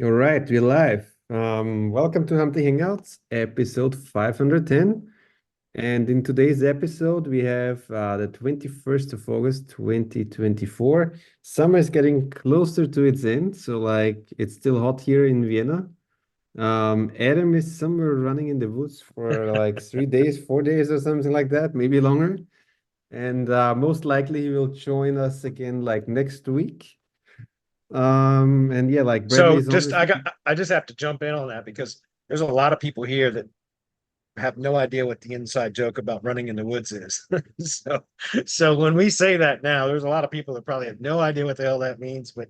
All right, we're live. Welcome to Hump Day Hangouts, episode 510. And in today's episode, we have the 21st of August, 2024. Summer is getting closer to its end, so it's still hot here in Vienna. Adam is somewhere running in the woods for like 3 days, 4 days, or something like that, maybe longer. And most likely he will join us again like next week. And yeah, like Bradley So is just obviously. I just have to jump in on that because there's a lot of people here that have no idea what the inside joke about running in the woods is. So so when we say that now, there's a lot of people that probably have no idea what the hell that means, but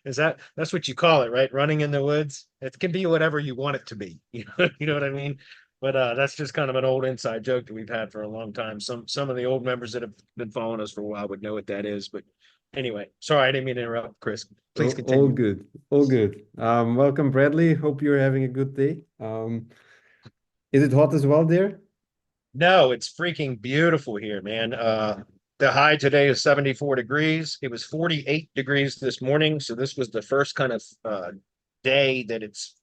that's what you call it, right? Running in the woods. It can be whatever you want it to be. You know what I mean? But that's just kind of an old inside joke that we've had for a long time. Some of the old members that have been following us for a while would know what that is. But anyway, sorry, I didn't mean to interrupt, Chris. Please All continue. good. All good. Welcome, Bradley. Hope you're having a good day. Is it hot as well there? No, it's freaking beautiful here, man. The high today is 74 degrees. It was 48 degrees this morning. So this was the first kind of day that it's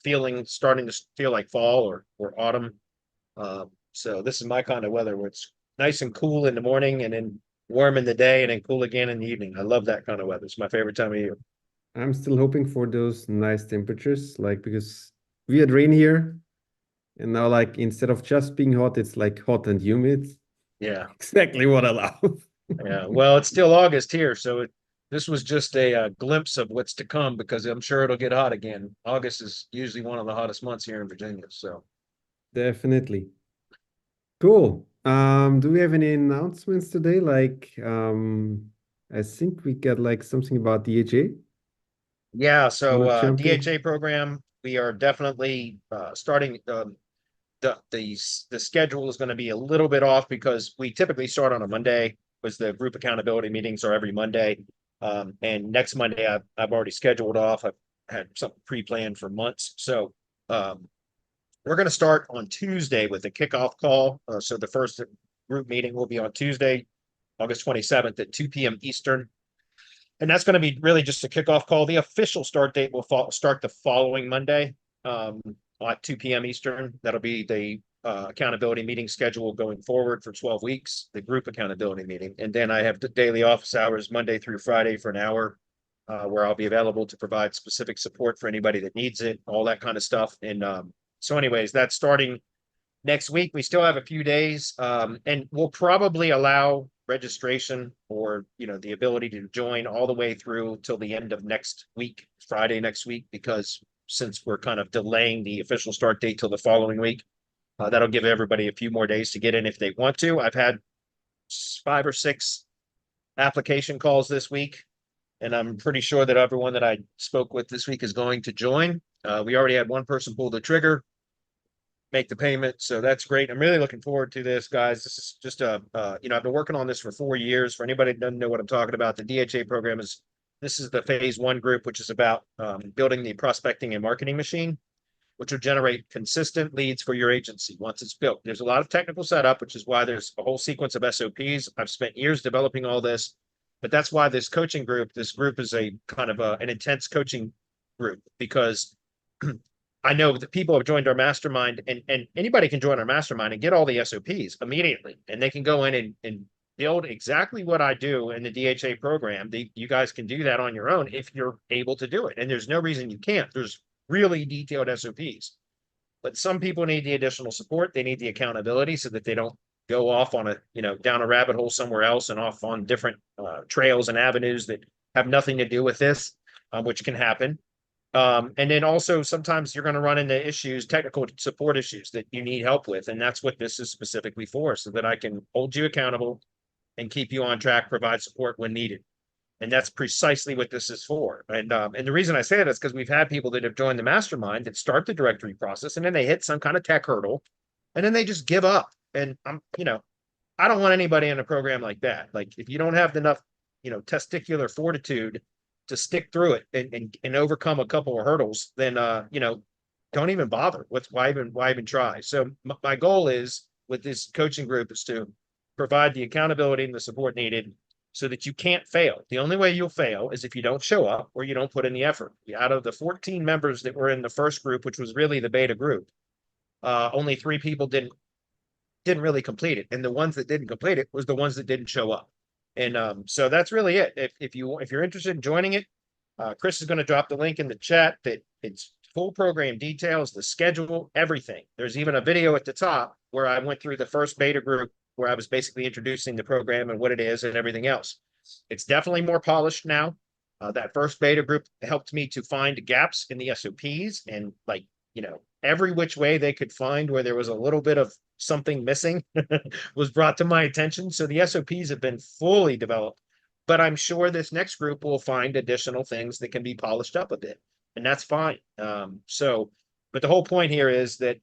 starting to feel like fall or autumn. So this is my kind of weather where it's nice and cool in the morning and then warm in the day and then cool again in the evening. I love that kind of weather. It's my favorite time of year. I'm still hoping for those nice temperatures, because we had rain here, and now instead of just being hot, it's like hot and humid. Yeah. Exactly what I love. Yeah, well, it's still August here, so this was just a glimpse of what's to come because I'm sure it'll get hot again. August is usually one of the hottest months here in Virginia. So, Definitely. Cool. Do we have any announcements today? I think we got like something about DHA. yeah, Want so to jump in? DHA program, we are definitely starting. The schedule is going to be a little bit off because we typically start on a Monday, because the group accountability meetings are every Monday. And next Monday, I've already scheduled off. I've had something pre-planned for months. So we're going to start on Tuesday with a kickoff call. So the first group meeting will be on Tuesday, August 27th at 2 p.m. Eastern. And that's going to be really just a kickoff call. The official start date will start the following Monday at 2 p.m. Eastern. That'll be the accountability meeting schedule going forward for 12 weeks, the group accountability meeting. And then I have the daily office hours Monday through Friday for an hour where I'll be available to provide specific support for anybody that needs it, all that kind of stuff. And so anyways, that's starting next week. We still have a few days, and we'll probably allow registration or the ability to join all the way through till the end of next week, Friday next week, because since we're kind of delaying the official start date till the following week, that'll give everybody a few more days to get in if they want to. I've had 5 or 6 application calls this week, and I'm pretty sure that everyone that I spoke with this week is going to join. We already had one person pull the trigger, make the payment. So that's great. I'm really looking forward to this, guys. This is just I've been working on this for 4 years. For anybody that doesn't know what I'm talking about, the DHA program this is the phase one group, which is about building the prospecting and marketing machine, which will generate consistent leads for your agency once it's built. There's a lot of technical setup, which is why there's a whole sequence of SOPs. I've spent years developing all this, but that's why this group is a kind of an intense coaching group because I know that people have joined our mastermind, and anybody can join our mastermind and get all the SOPs immediately. And they can go in and build exactly what I do in the DHA program. You guys can do that on your own if you're able to do it. And there's no reason you can't. There's really detailed SOPs. But some people need the additional support. They need the accountability so that they don't go off on down a rabbit hole somewhere else and off on different trails and avenues that have nothing to do with this, which can happen. And then also sometimes you're going to run into technical support issues that you need help with. And that's what this is specifically for, so that I can hold you accountable and keep you on track, provide support when needed. And that's precisely what this is for. And the reason I say that is because we've had people that have joined the mastermind that start the directory process and then they hit some kind of tech hurdle and then they just give up. And I don't want anybody in a program like that. Like if you don't have enough, testicular fortitude to stick through it and overcome a couple of hurdles, then don't even bother. Why even try? So my goal is with this coaching group is to provide the accountability and the support needed so that you can't fail. The only way you'll fail is if you don't show up or you don't put in the effort. Out of the 14 members that were in the first group, which was really the beta group, only 3 people didn't really complete it, and the ones that didn't complete it was the ones that didn't show up. And so that's really it. If you're interested in joining it, Chris is going to drop the link in the chat. That it's full program details, the schedule, everything. There's even a video at the top where I went through the first beta group where I was basically introducing the program and what it is and everything else. It's definitely more polished now. That first beta group helped me to find gaps in the SOPs and like, every which way they could find where there was a little bit of something missing was brought to my attention. So the SOPs have been fully developed, but I'm sure this next group will find additional things that can be polished up a bit, and that's fine. But the whole point here is that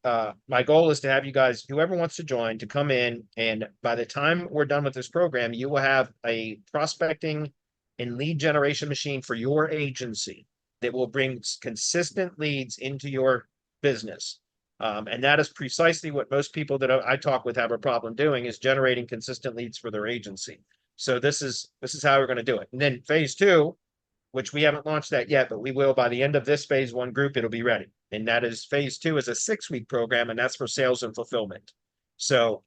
my goal is to have you guys, whoever wants to join, to come in, and by the time we're done with this program, you will have a prospecting and lead generation machine for your agency that will bring consistent leads into your business. And that is precisely what most people that I talk with have a problem doing, is generating consistent leads for their agency. So this is how we're going to do it. And then phase 2, which we haven't launched that yet, but we will by the end of this phase 1 group, it'll be ready. And that is phase 2 is a 6-week program, and that's for sales and fulfillment. So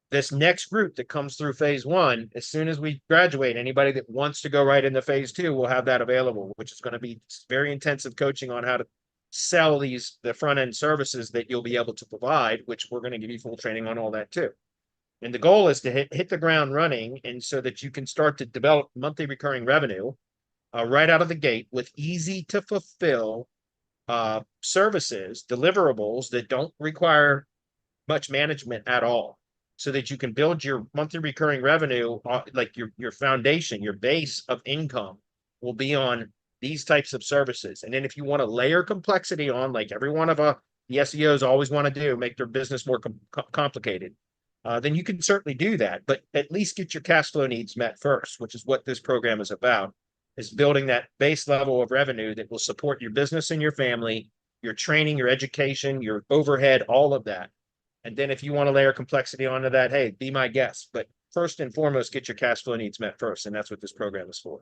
this next group that comes through phase 1, as soon as we graduate, anybody that wants to go right into phase 2 will have that available, which is going to be very intensive coaching on how to sell the front end services that you'll be able to provide, which we're going to give you full training on all that too. And the goal is to hit the ground running, and so that you can start to develop monthly recurring revenue right out of the gate with easy to fulfill services, deliverables that don't require much management at all, so that you can build your monthly recurring revenue, like your foundation, your base of income will be on these types of services. And then if you want to layer complexity on, like every one of the SEOs always want to do, make their business more complicated, then you can certainly do that. But at least get your cash flow needs met first, which is what this program is about, is building that base level of revenue that will support your business and your family, your training, your education, your overhead, all of that. And then if you want to layer complexity onto that, hey, be my guest. But first and foremost, get your cash flow needs met first. And that's what this program is for.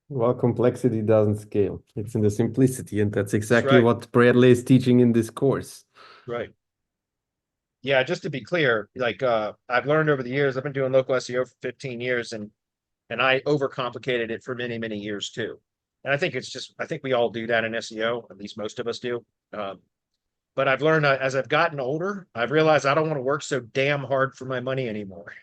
Well, complexity doesn't scale. It's in the simplicity, and that's exactly right. what Bradley is teaching in this course. Right. Yeah, just to be clear, like I've learned over the years, I've been doing local SEO for 15 years, and I overcomplicated it for many, many years too. And I think I think we all do that in SEO, at least most of us do. But I've learned as I've gotten older, I've realized I don't want to work so damn hard for my money anymore.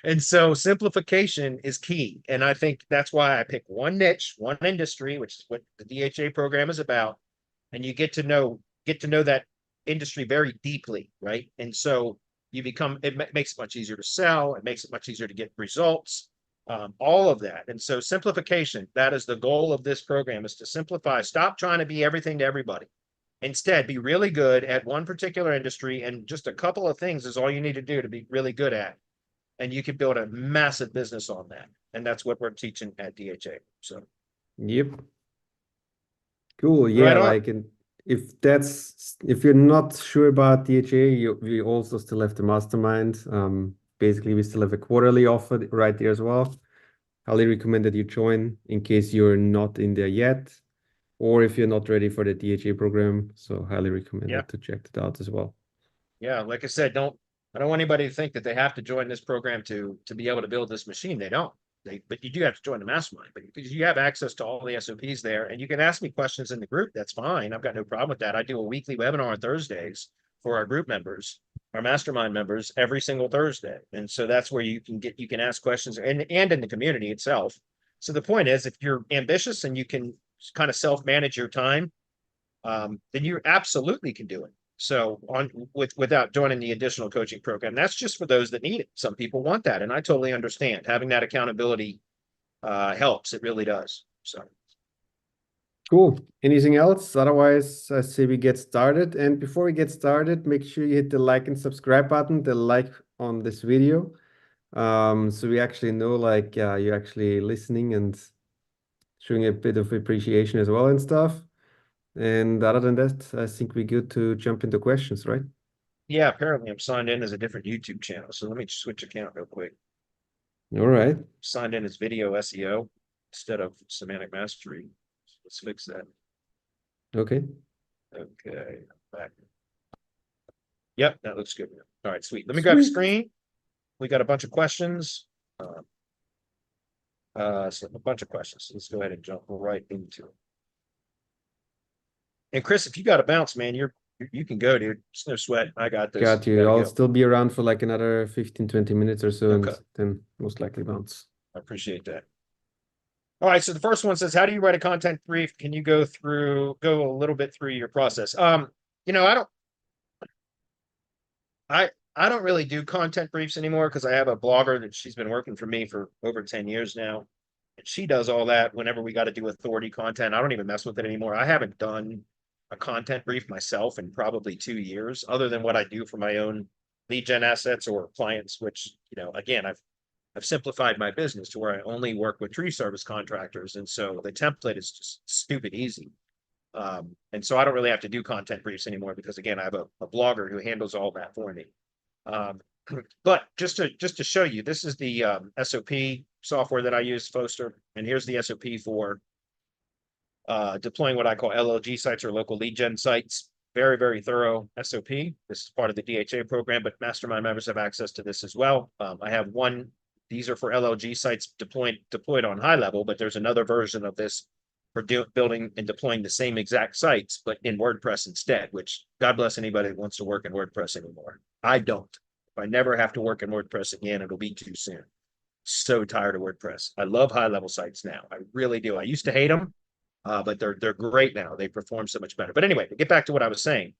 And so simplification is key. And I think that's why I pick one niche, one industry, which is what the DHA program is about. And you get to know that industry very deeply, right? And so it makes it much easier to sell. It makes it much easier to get results, all of that. And so simplification, that is the goal of this program, is to simplify. Stop trying to be everything to everybody. Instead, be really good at one particular industry, and just a couple of things is all you need to do to be really good at. And you can build a massive business on that. And that's what we're teaching at DHA. So, yep. Cool. Yeah, right on. like, and if you're not sure about DHA, we also still have the mastermind. Basically, we still have a quarterly offer right there as well. Highly recommend that you join in case you're not in there yet, or if you're not ready for the DHA program. So highly recommend to check it out as well. Yeah, like I said, I don't want anybody to think that they have to join this program to be able to build this machine. They don't. But you do have to join the mastermind, but because you have access to all the SOPs there, and you can ask me questions in the group. That's fine. I've got no problem with that. I do a weekly webinar on Thursdays for our group members, our mastermind members, every single Thursday. And so that's where you can ask questions, and in the community itself. So the point is, if you're ambitious and you can kind of self-manage your time, then you absolutely can do it. So without joining the additional coaching program, that's just for those that need it. Some people want that, and I totally understand. Having that accountability helps. It really does. So cool. Anything else? Otherwise, I say we get started. And before we get started, make sure you hit the like and subscribe button, the like on this video. So we actually know like you're actually listening and showing a bit of appreciation as well and stuff. And other than that, I think we're good to jump into questions, right? yeah, apparently I'm signed in as a different YouTube channel. So let me switch account real quick. All right. Signed in as video SEO instead of semantic mastery. Let's fix that. Okay. Okay, back. Yep, that looks good. All right, sweet. Let me grab a Sweet. screen. We got a bunch of questions. So a bunch of questions. Let's go ahead and jump right into it. And Chris, if you got to bounce, man, you can go, dude. It's no sweat. I got this. Got you. Gotta I'll go. still be around for like another 15, 20 minutes or so, Okay, and then most likely bounce. I appreciate that. All right, so the first one says, how do you write a content brief? Can you go a little bit through your process? You know, I don't really do content briefs anymore because I have a blogger that she's been working for me for over 10 years now. And she does all that whenever we got to do authority content. I don't even mess with it anymore. I haven't done a content brief myself in probably 2 years, other than what I do for my own lead gen assets or clients, which, again, I've simplified my business to where I only work with tree service contractors. And so the template is just stupid easy. And so I don't really have to do content briefs anymore because, again, I have a blogger who handles all that for me. Um, but just to show you, this is the SOP software that I use, Foster, and here's the SOP for deploying what I call LLG sites or local lead gen sites. Very, very thorough SOP. This is part of the DHA program, but Mastermind members have access to this as well. I have one. These are for LLG sites deployed on high level, but there's another version of this for building and deploying the same exact sites, but in WordPress instead, which God bless anybody that wants to work in WordPress anymore. I don't. If I never have to work in WordPress again, it'll be too soon. So tired of WordPress. I love high level sites now. I really do. I used to hate them, but they're great now. They perform so much better. But anyway, to get back to what I was saying,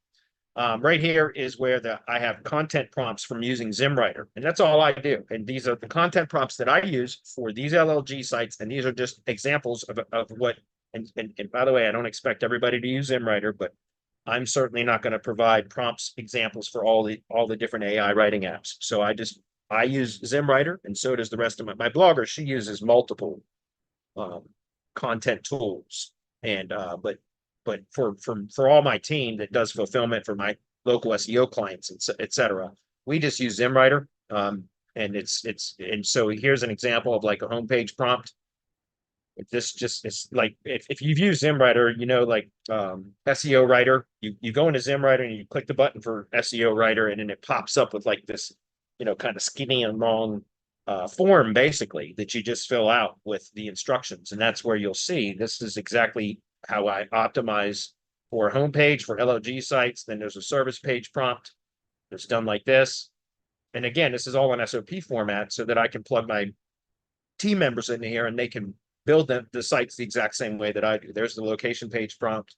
right here is where I have content prompts from using ZimWriter, and that's all I do. And these are the content prompts that I use for these LLG sites, and these are just examples of what. And by the way, I don't expect everybody to use ZimWriter, but I'm certainly not going to provide prompts examples for all the different AI writing apps. So I use ZimWriter, and so does the rest of my blogger. She uses multiple content tools, and but for all my team that does fulfillment for my local SEO clients, etc., we just use ZimWriter. And and so here's an example of like a homepage prompt. This just is like if you've used ZimWriter, like SEO Writer, you go into ZimWriter and you click the button for SEO Writer, and then it pops up with like this, kind of skinny and long form basically that you just fill out with the instructions. And that's where you'll see this is exactly how I optimize for a homepage for LOG sites. Then there's a service page prompt that's done like this. And again, this is all in SOP format so that I can plug my team members in here and they can build the sites the exact same way that I do. There's the location page prompt.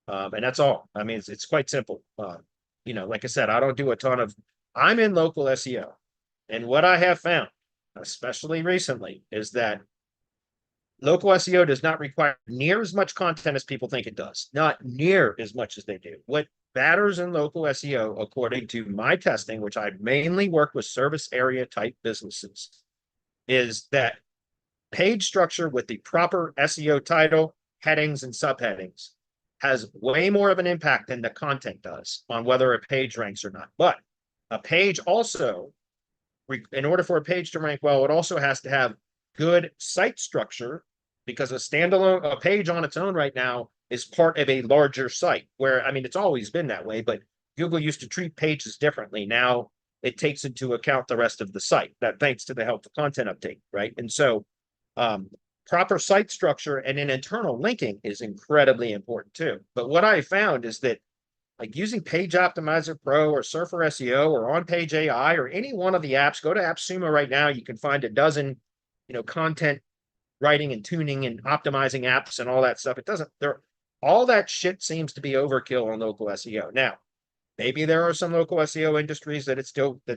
And that's all. I mean, it's quite simple. Like I said, I don't do a ton of, I'm in local SEO. And what I have found, especially recently, is that local SEO does not require near as much content as people think it does. Not near as much as they do. What matters in local SEO, according to my testing, which I mainly work with service area type businesses, is that page structure with the proper SEO title, headings, and subheadings has way more of an impact than the content does on whether a page ranks or not. But a page also, in order for a page to rank well, it also has to have good site structure, because a page on its own right now is part of a larger site where, I mean, it's always been that way, but Google used to treat pages differently. Now it takes into account the rest of the site, that thanks to the helpful content update, right? And so proper site structure and an internal linking is incredibly important too. But what I found is that like using Page Optimizer Pro or Surfer SEO or On Page AI or any one of the apps, go to AppSumo right now. You can find a dozen, content writing and tuning and optimizing apps and all that stuff. All that shit seems to be overkill on local SEO. Now, maybe there are some local SEO industries that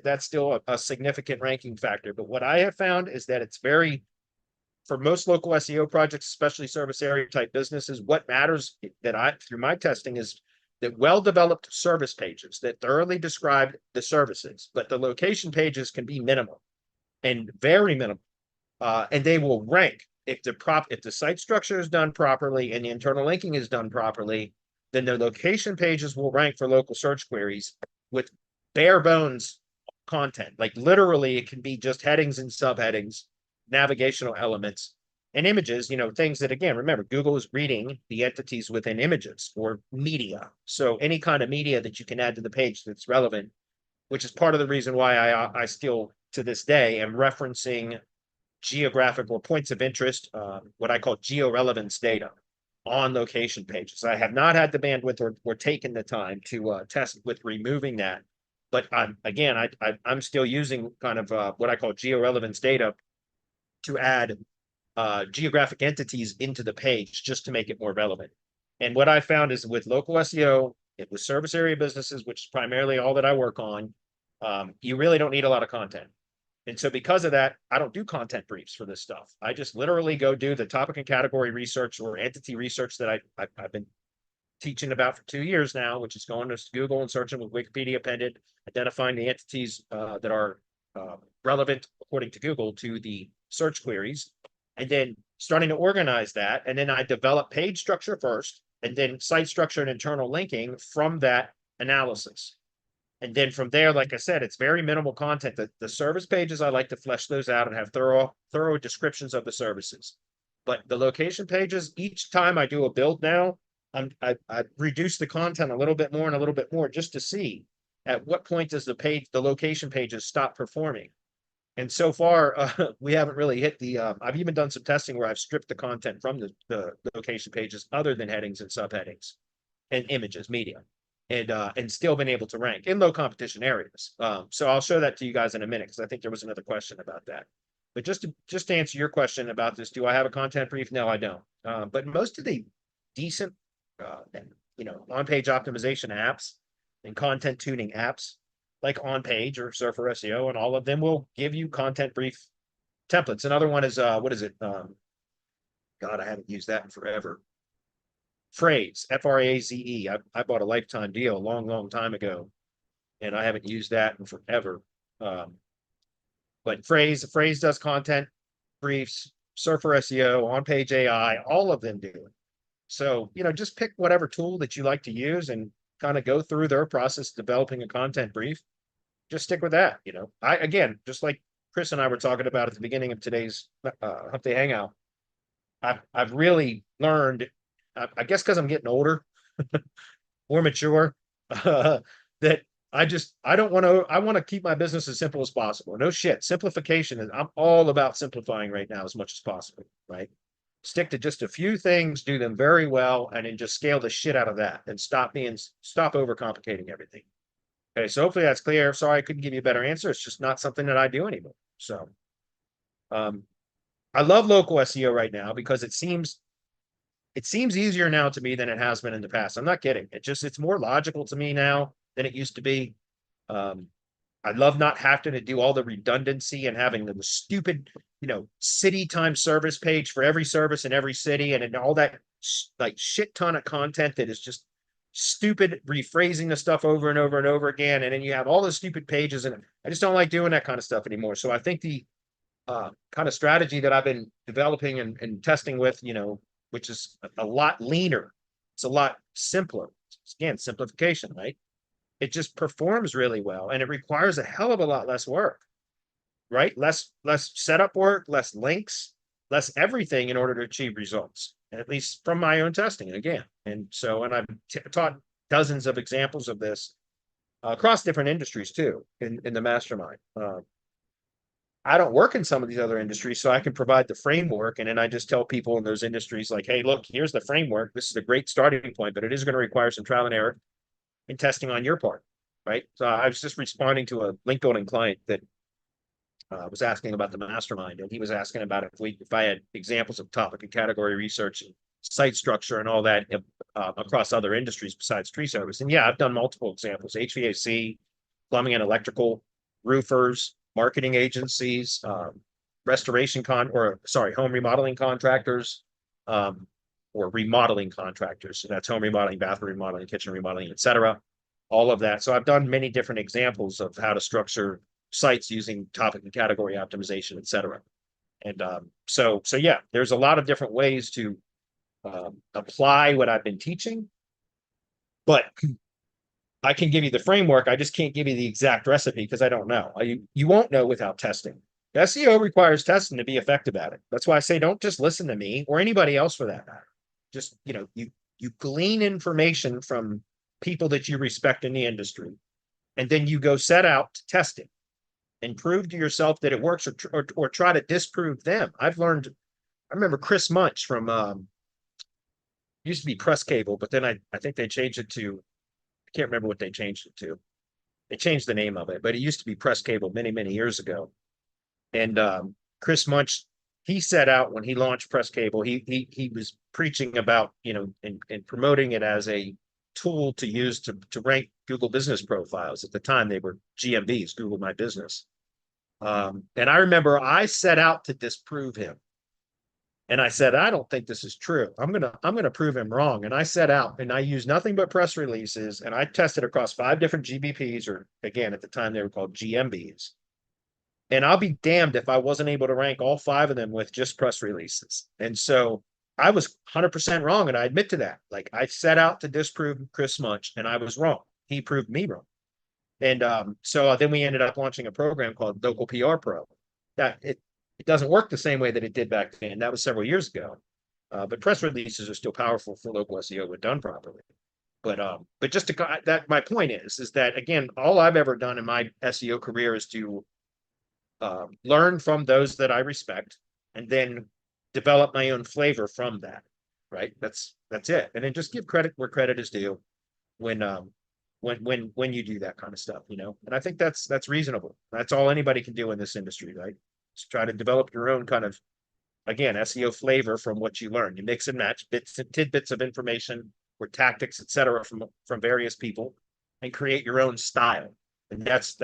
that's still a significant ranking factor. But what I have found is that it's for most local SEO projects, especially service area type businesses, what matters through my testing is that well-developed service pages that thoroughly describe the services, but the location pages can be minimal and very minimal. And they will rank if the site structure is done properly and the internal linking is done properly, then the location pages will rank for local search queries with bare bones content. Like literally, it can be just headings and subheadings, navigational elements, and images, things that, again, remember, Google is reading the entities within images or media. So any kind of media that you can add to the page that's relevant, which is part of the reason why I still to this day am referencing geographic or points of interest, what I call georelevance data on location pages. I have not had the bandwidth or taken the time to test with removing that. But I'm still using kind of what I call georelevance data to add geographic entities into the page just to make it more relevant. And what I found is with local SEO, it was service area businesses, which is primarily all that I work on. You really don't need a lot of content. And so because of that, I don't do content briefs for this stuff. I just literally go do the topic and category research or entity research that I've been teaching about for 2 years now, which is going to Google and searching with Wikipedia appended, identifying the entities that are relevant according to Google to the search queries, and then starting to organize that. And then I develop page structure first, and then site structure and internal linking from that analysis. And then from there, like I said, it's very minimal content. The service pages, I like to flesh those out and have thorough descriptions of the services. But the location pages, each time I do a build now, I reduce the content a little bit more and a little bit more just to see at what point does the location pages stop performing. And so far, we haven't really hit the, I've even done some testing where I've stripped the content from the location pages other than headings and subheadings and images, media, and still been able to rank in low competition areas. So I'll show that to you guys in a minute because I think there was another question about that. But just to answer your question about this, do I have a content brief? No, I don't. But most of the decent, on-page optimization apps and content tuning apps, like On Page or Surfer SEO, and all of them will give you content brief templates. Another one is what is it? God, I haven't used that in forever. Phrase, Phrase. I bought a lifetime deal a long time ago, and I haven't used that in forever. But Phrase does content briefs. Surfer SEO, On Page AI, all of them do it. So, just pick whatever tool that you like to use and kind of go through their process developing a content brief. Just stick with that. Again, just like Chris and I were talking about at the beginning of today's Hump Day Hangout, I've really learned, I guess because I'm getting older, more mature, that I want to keep my business as simple as possible. No shit. Simplification is, I'm all about simplifying right now as much as possible, right? Stick to just a few things, do them very well, and then just scale the shit out of that and stop overcomplicating everything. Okay, so hopefully that's clear. Sorry, I couldn't give you a better answer. It's just not something that I do anymore. So I love local SEO right now because it seems easier now to me than it has been in the past. I'm not kidding. It's more logical to me now than it used to be. I love not having to do all the redundancy and having the stupid, city times service page for every service in every city and all that like shit ton of content that is just stupid, rephrasing the stuff over and over and over again. And then you have all the stupid pages, and I just don't like doing that kind of stuff anymore. So I think the kind of strategy that I've been developing and testing with, which is a lot leaner, it's a lot simpler. Again, simplification, right? It just performs really well, and it requires a hell of a lot less work, right? Less setup work, less links, less everything in order to achieve results, at least from my own testing again. And I've taught dozens of examples of this across different industries too in the mastermind. I don't work in some of these other industries, so I can provide the framework, and then I just tell people in those industries like, hey, look, here's the framework. This is a great starting point, but it is going to require some trial and error in testing on your part, right? So I was just responding to a link building client that was asking about the mastermind, and he was asking about if I had examples of topic and category research and site structure and all that across other industries besides tree service. And yeah, I've done multiple examples: HVAC, plumbing and electrical, roofers, marketing agencies, home remodeling contractors, or remodeling contractors. So that's home remodeling, bathroom remodeling, kitchen remodeling, etc. All of that. So I've done many different examples of how to structure sites using topic and category optimization, etc. And so yeah, there's a lot of different ways to apply what I've been teaching, but I can give you the framework. I just can't give you the exact recipe because I don't know. You won't know without testing. SEO requires testing to be effective at it. That's why I say don't just listen to me or anybody else for that matter. Just, you glean information from people that you respect in the industry, and then you go set out to test it and prove to yourself that it works, or try to disprove them. I've learned. I remember Chris Munch from used to be Press Cable, but then I think they changed it to, I can't remember what they changed it to. They changed the name of it, but it used to be Press Cable many years ago. And Chris Munch, he set out when he launched Press Cable, he was preaching about, and promoting it as a tool to use to rank Google business profiles. At the time, they were GMBs, Google My Business. And I remember I set out to disprove him. And I said, I don't think this is true. I'm gonna prove him wrong. And I set out and I used nothing but press releases, and I tested across 5 different GBPs, or again, at the time they were called GMBs. And I'll be damned if I wasn't able to rank all 5 of them with just press releases. And so I was 100% wrong, and I admit to that. Like, I set out to disprove Chris Munch, and I was wrong. He proved me wrong. And so then we ended up launching a program called Local PR Pro. That it doesn't work the same way that it did back then. That was several years ago. But press releases are still powerful for local SEO when done properly. But just to that, my point is that, again, all I've ever done in my SEO career is to learn from those that I respect, and then develop my own flavor from that. Right? That's it. And then just give credit where credit is due when you do that kind of stuff, And I think that's reasonable. That's all anybody can do in this industry, right? Just try to develop your own kind of, again, SEO flavor from what you learn. You mix and match bits and tidbits of information or tactics, etc., from various people, and create your own style. And that's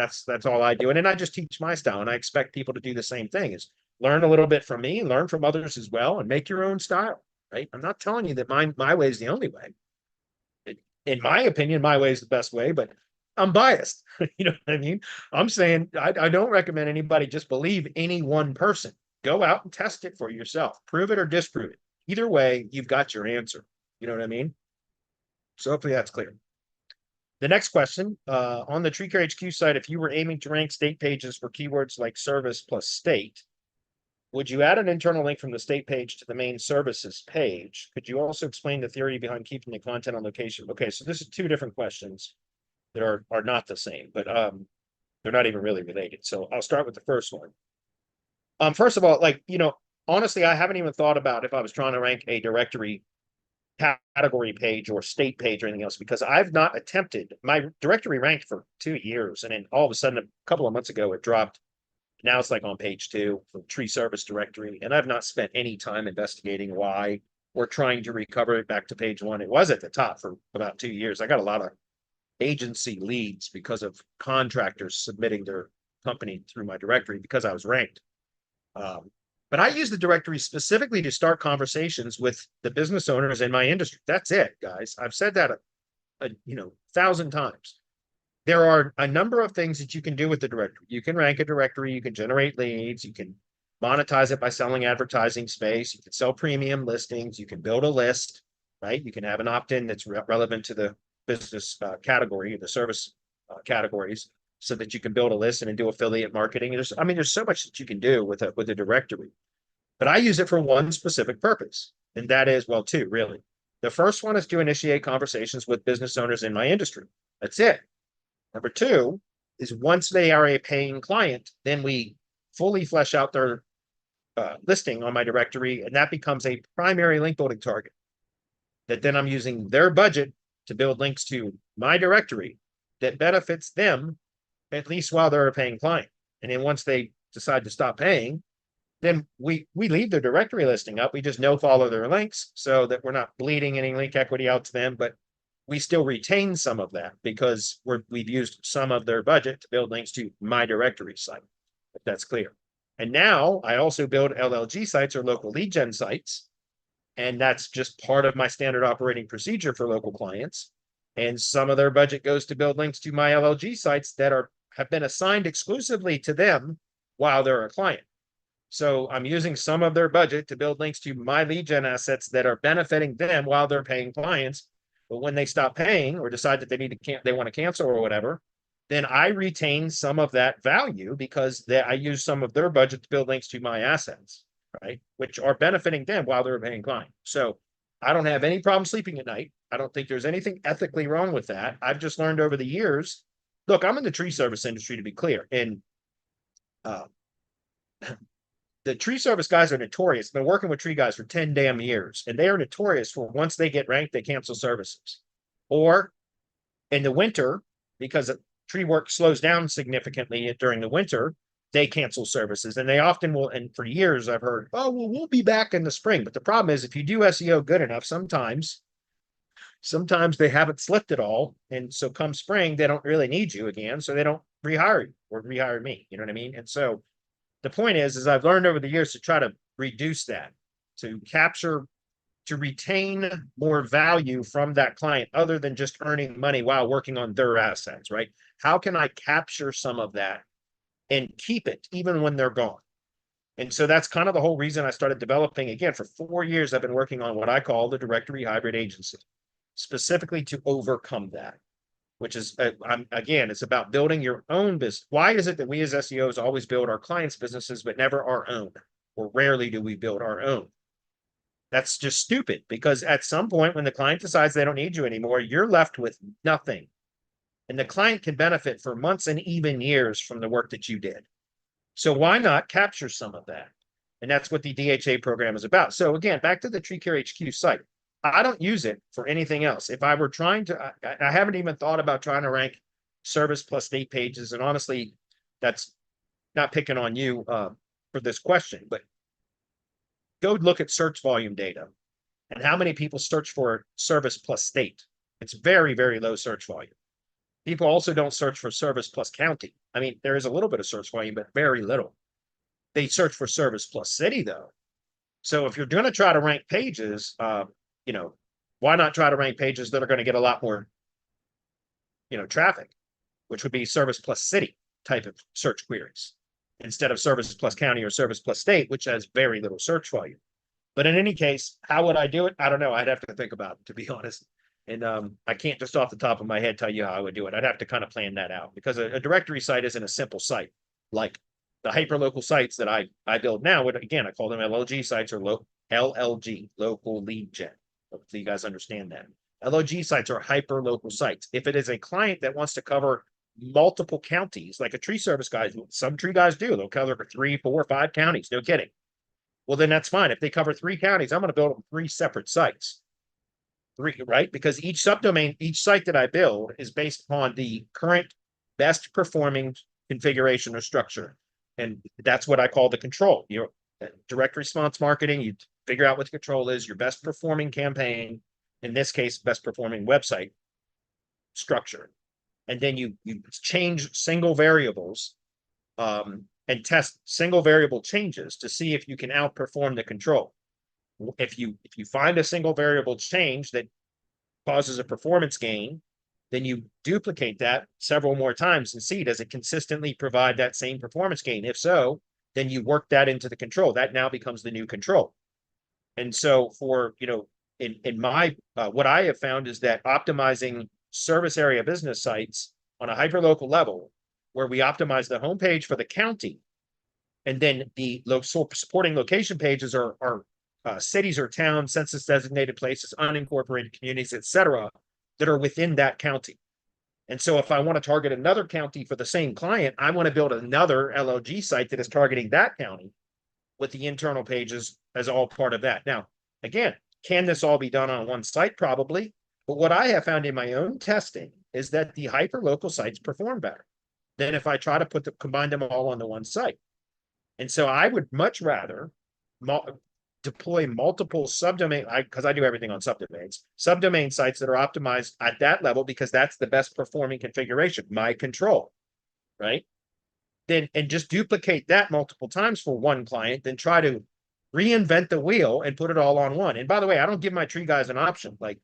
all I do. And then I just teach my style, and I expect people to do the same thing: is learn a little bit from me, learn from others as well, and make your own style. Right? I'm not telling you that my way is the only way. In my opinion, my way is the best way, but I'm biased. You know what I mean? I'm saying I don't recommend anybody just believe any one person. Go out and test it for yourself. Prove it or disprove it. Either way, you've got your answer. You know what I mean? So hopefully that's clear. The next question, on the TreeCareHQ site, if you were aiming to rank state pages for keywords like service plus state, would you add an internal link from the state page to the main services page? Could you also explain the theory behind keeping the content on location? Okay, so this is 2 different questions that are not the same, but they're not even really related. So I'll start with the first one. First of all, honestly, I haven't even thought about if I was trying to rank a directory category page or state page or anything else, because I've not attempted. My directory ranked for 2 years, and then all of a sudden, a couple of months ago, it dropped. Now it's like on page 2 for tree service directory, and I've not spent any time investigating why or trying to recover it back to page 1. It was at the top for about 2 years. I got a lot of agency leads because of contractors submitting their company through my directory because I was ranked. But I use the directory specifically to start conversations with the business owners in my industry. That's it, guys. I've said that 1,000 times. There are a number of things that you can do with the directory. You can rank a directory, you can generate leads, you can monetize it by selling advertising space, you can sell premium listings, you can build a list, right? You can have an opt-in that's relevant to the business category, the service categories, so that you can build a list and then do affiliate marketing. There's so much that you can do with a directory. But I use it for one specific purpose, and that is, well, 2, really. The first one is to initiate conversations with business owners in my industry. That's it. Number 2 is, once they are a paying client, then we fully flesh out their listing on my directory, and that becomes a primary link building target. That then I'm using their budget to build links to my directory that benefits them, at least while they're a paying client. And then once they decide to stop paying, then we leave their directory listing up. We just no follow their links so that we're not bleeding any link equity out to them, but we still retain some of that because we've used some of their budget to build links to my directory site, if that's clear. And now I also build LLG sites, or local lead gen sites, and that's just part of my standard operating procedure for local clients. And some of their budget goes to build links to my LLG sites that have been assigned exclusively to them while they're a client. So I'm using some of their budget to build links to my lead gen assets that are benefiting them while they're paying clients, But when they stop paying or decide that they want to cancel or whatever, then I retain some of that value because I use some of their budget to build links to my assets, right? Which are benefiting them while they're a paying client. So I don't have any problem sleeping at night. I don't think there's anything ethically wrong with that. I've just learned over the years. Look, I'm in the tree service industry, to be clear, and the tree service guys are notorious. I've been working with tree guys for 10 damn years, and they are notorious for once they get ranked, they cancel services. Or in the winter, because tree work slows down significantly during the winter, they cancel services. And they often will, and for years I've heard, oh, well, we'll be back in the spring. But the problem is if you do SEO good enough, sometimes they haven't slipped at all. And so come spring, they don't really need you again. So they don't rehire you or rehire me. You know what I mean? And so the point is I've learned over the years to try to reduce that, to capture, to retain more value from that client other than just earning money while working on their assets, right? How can I capture some of that and keep it even when they're gone? And so that's kind of the whole reason I started developing. Again, for 4 years, I've been working on what I call the directory hybrid agency, specifically to overcome that, which is, again, it's about building your own business. Why is it that we as SEOs always build our clients' businesses, but never our own? Or rarely do we build our own? That's just stupid, because at some point when the client decides they don't need you anymore, you're left with nothing. And the client can benefit for months and even years from the work that you did. So why not capture some of that? And that's what the DHA program is about. So again, back to the TreeCareHQ site. I don't use it for anything else. If I were trying to, I haven't even thought about trying to rank service plus state pages. And honestly, that's not picking on you for this question, but go look at search volume data and how many people search for service plus state. It's very, very low search volume. People also don't search for service plus county. I mean, there is a little bit of search volume, but very little. They search for service plus city, though. So if you're going to try to rank pages, why not try to rank pages that are going to get a lot more, traffic, which would be service plus city type of search queries, instead of service plus county or service plus state, which has very little search volume. But in any case, how would I do it? I don't know. I'd have to think about it, to be honest. And I can't just off the top of my head tell you how I would do it. I'd have to kind of plan that out, because a directory site isn't a simple site. Like the hyperlocal sites that I build now, again, I call them LLG sites, or LLG, local lead gen. Hopefully you guys understand that. LLG sites are hyperlocal sites. If it is a client that wants to cover multiple counties, like a tree service guys, some tree guys do, they'll cover 3, 4, 5 counties. No kidding. Well, then that's fine. If they cover 3 counties, I'm going to build them 3 separate sites. 3, right? Because each subdomain, each site that I build is based upon the current best performing configuration or structure. And that's what I call the control. Your direct response marketing, you figure out what the control is, your best performing campaign, in this case, best performing website structure. And then you change single variables and test single variable changes to see if you can outperform the control. If you find a single variable change that causes a performance gain, then you duplicate that several more times and see, does it consistently provide that same performance gain? If so, then you work that into the control. That now becomes the new control. And so for, in my, what I have found is that optimizing service area business sites on a hyperlocal level, where we optimize the homepage for the county, and then the supporting location pages are cities or towns, census designated places, unincorporated communities, etc., that are within that county. And so if I want to target another county for the same client, I want to build another LLG site that is targeting that county with the internal pages as all part of that. Now, again, can this all be done on one site? Probably. But what I have found in my own testing is that the hyperlocal sites perform better than if I try to combine them all onto one site. And so I would much rather deploy multiple subdomain, because I do everything on subdomain sites that are optimized at that level, because that's the best performing configuration, my control, right? Then, and just duplicate that multiple times for one client, then try to reinvent the wheel and put it all on one. And by the way, I don't give my tree guys an option. Like,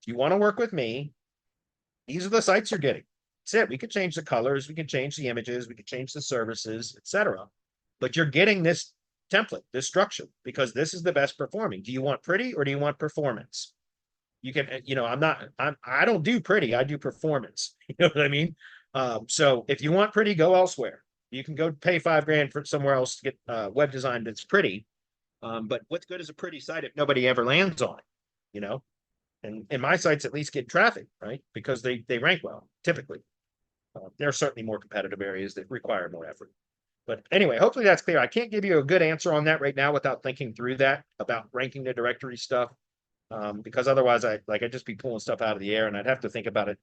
if you want to work with me, these are the sites you're getting. That's it. We could change the colors, we can change the images, we could change the services, etc. But you're getting this template, this structure, because this is the best performing. Do you want pretty or do you want performance? You can, I don't do pretty, I do performance. You know what I mean? So if you want pretty, go elsewhere. You can go pay $5,000 for somewhere else to get web design that's pretty. But what's good is a pretty site if nobody ever lands on it, you know? And my sites at least get traffic, right? Because they rank well, typically. There are certainly more competitive areas that require more effort. But anyway, hopefully that's clear. I can't give you a good answer on that right now without thinking through that about ranking the directory stuff. Because otherwise I'd just be pulling stuff out of the air and I'd have to think about it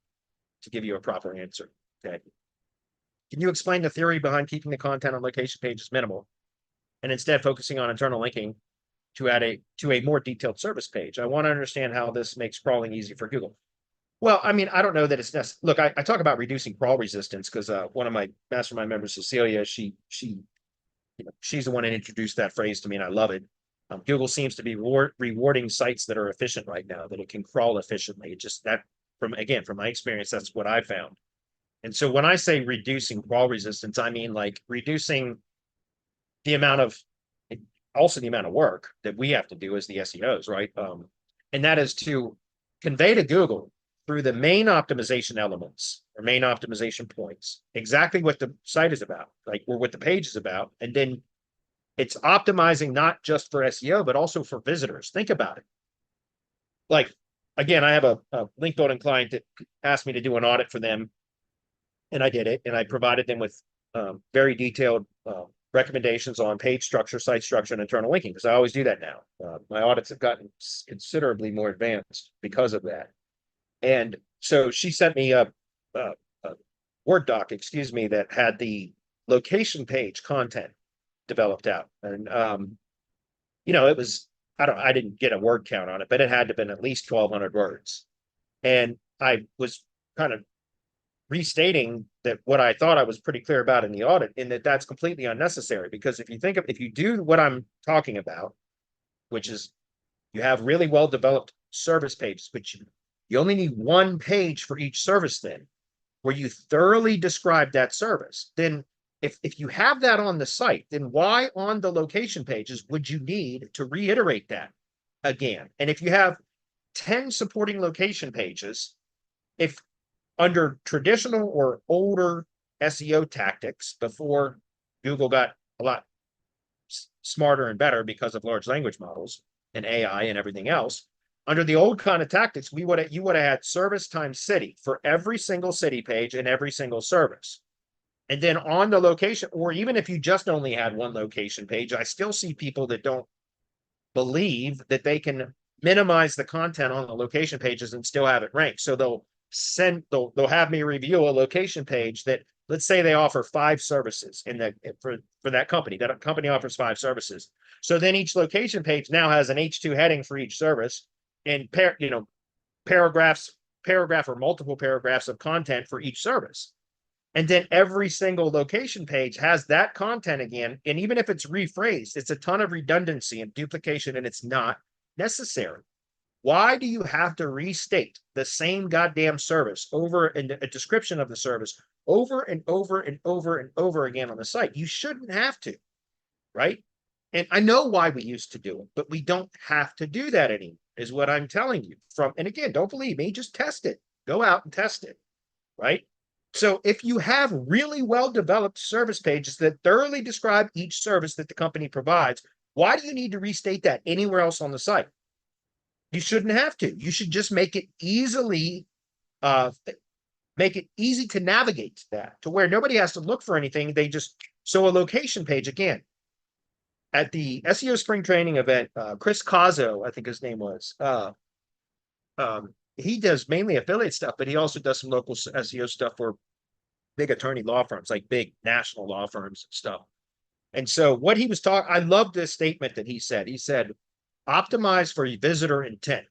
to give you a proper answer. Okay. Can you explain the theory behind keeping the content on location pages minimal and instead focusing on internal linking to add a more detailed service page? I want to understand how this makes crawling easy for Google. Well, I mean, I don't know that it's necessary. Look, I talk about reducing crawl resistance because one of my mastermind members, Cecilia, she's the one that introduced that phrase to me, and I love it. Google seems to be rewarding sites that are efficient right now, that it can crawl efficiently. It just that from my experience, that's what I found. And so when I say reducing crawl resistance, I mean like reducing the amount of work that we have to do as the SEOs, right? And that is to convey to Google through the main optimization elements or main optimization points exactly what the site is about, like or what the page is about, and then it's optimizing not just for SEO but also for visitors. Think about it. Like again, I have a link building client that asked me to do an audit for them, and I did it, and I provided them with very detailed recommendations on page structure, site structure, and internal linking, because I always do that now. My audits have gotten considerably more advanced because of that. And so she sent me a Word doc, excuse me, that had the location page content developed out. And, it was, I didn't get a word count on it, but it had to have been at least 1,200 words. And I was kind of restating that what I thought I was pretty clear about in the audit, in that that's completely unnecessary. Because if you do what I'm talking about, which is you have really well developed service pages, which you only need one page for each service, then where you thoroughly describe that service, then if you have that on the site, then why on the location pages would you need to reiterate that again? And if you have 10 supporting location pages, if under traditional or older SEO tactics before Google got a lot smarter and better because of large language models and AI and everything else, under the old kind of tactics, you would have had service times city for every single city page and every single service. And then on the location, or even if you just only had one location page, I still see people that don't believe that they can minimize the content on the location pages and still have it ranked. So they'll have me review a location page that, let's say they offer 5 services for that company. That company offers 5 services. So then each location page now has an H2 heading for each service and paragraph or multiple paragraphs of content for each service. And then every single location page has that content again. And even if it's rephrased, it's a ton of redundancy and duplication, and it's not necessary. Why do you have to restate the same goddamn service over in a description of the service over and over and over and over again on the site? You shouldn't have to, right? And I know why we used to do it, but we don't have to do that anymore, is what I'm telling you. And again, don't believe me, just test it. Go out and test it, right? So if you have really well-developed service pages that thoroughly describe each service that the company provides, why do you need to restate that anywhere else on the site? You shouldn't have to. You should just make it easy to navigate that, to where nobody has to look for anything. So a location page, again, at the SEO spring training event, Chris Cazzo, I think his name was, he does mainly affiliate stuff, but he also does some local SEO stuff for big attorney law firms, like big national law firms and stuff. And so what he was talking, I love this statement that he said. He said, optimize for visitor intent.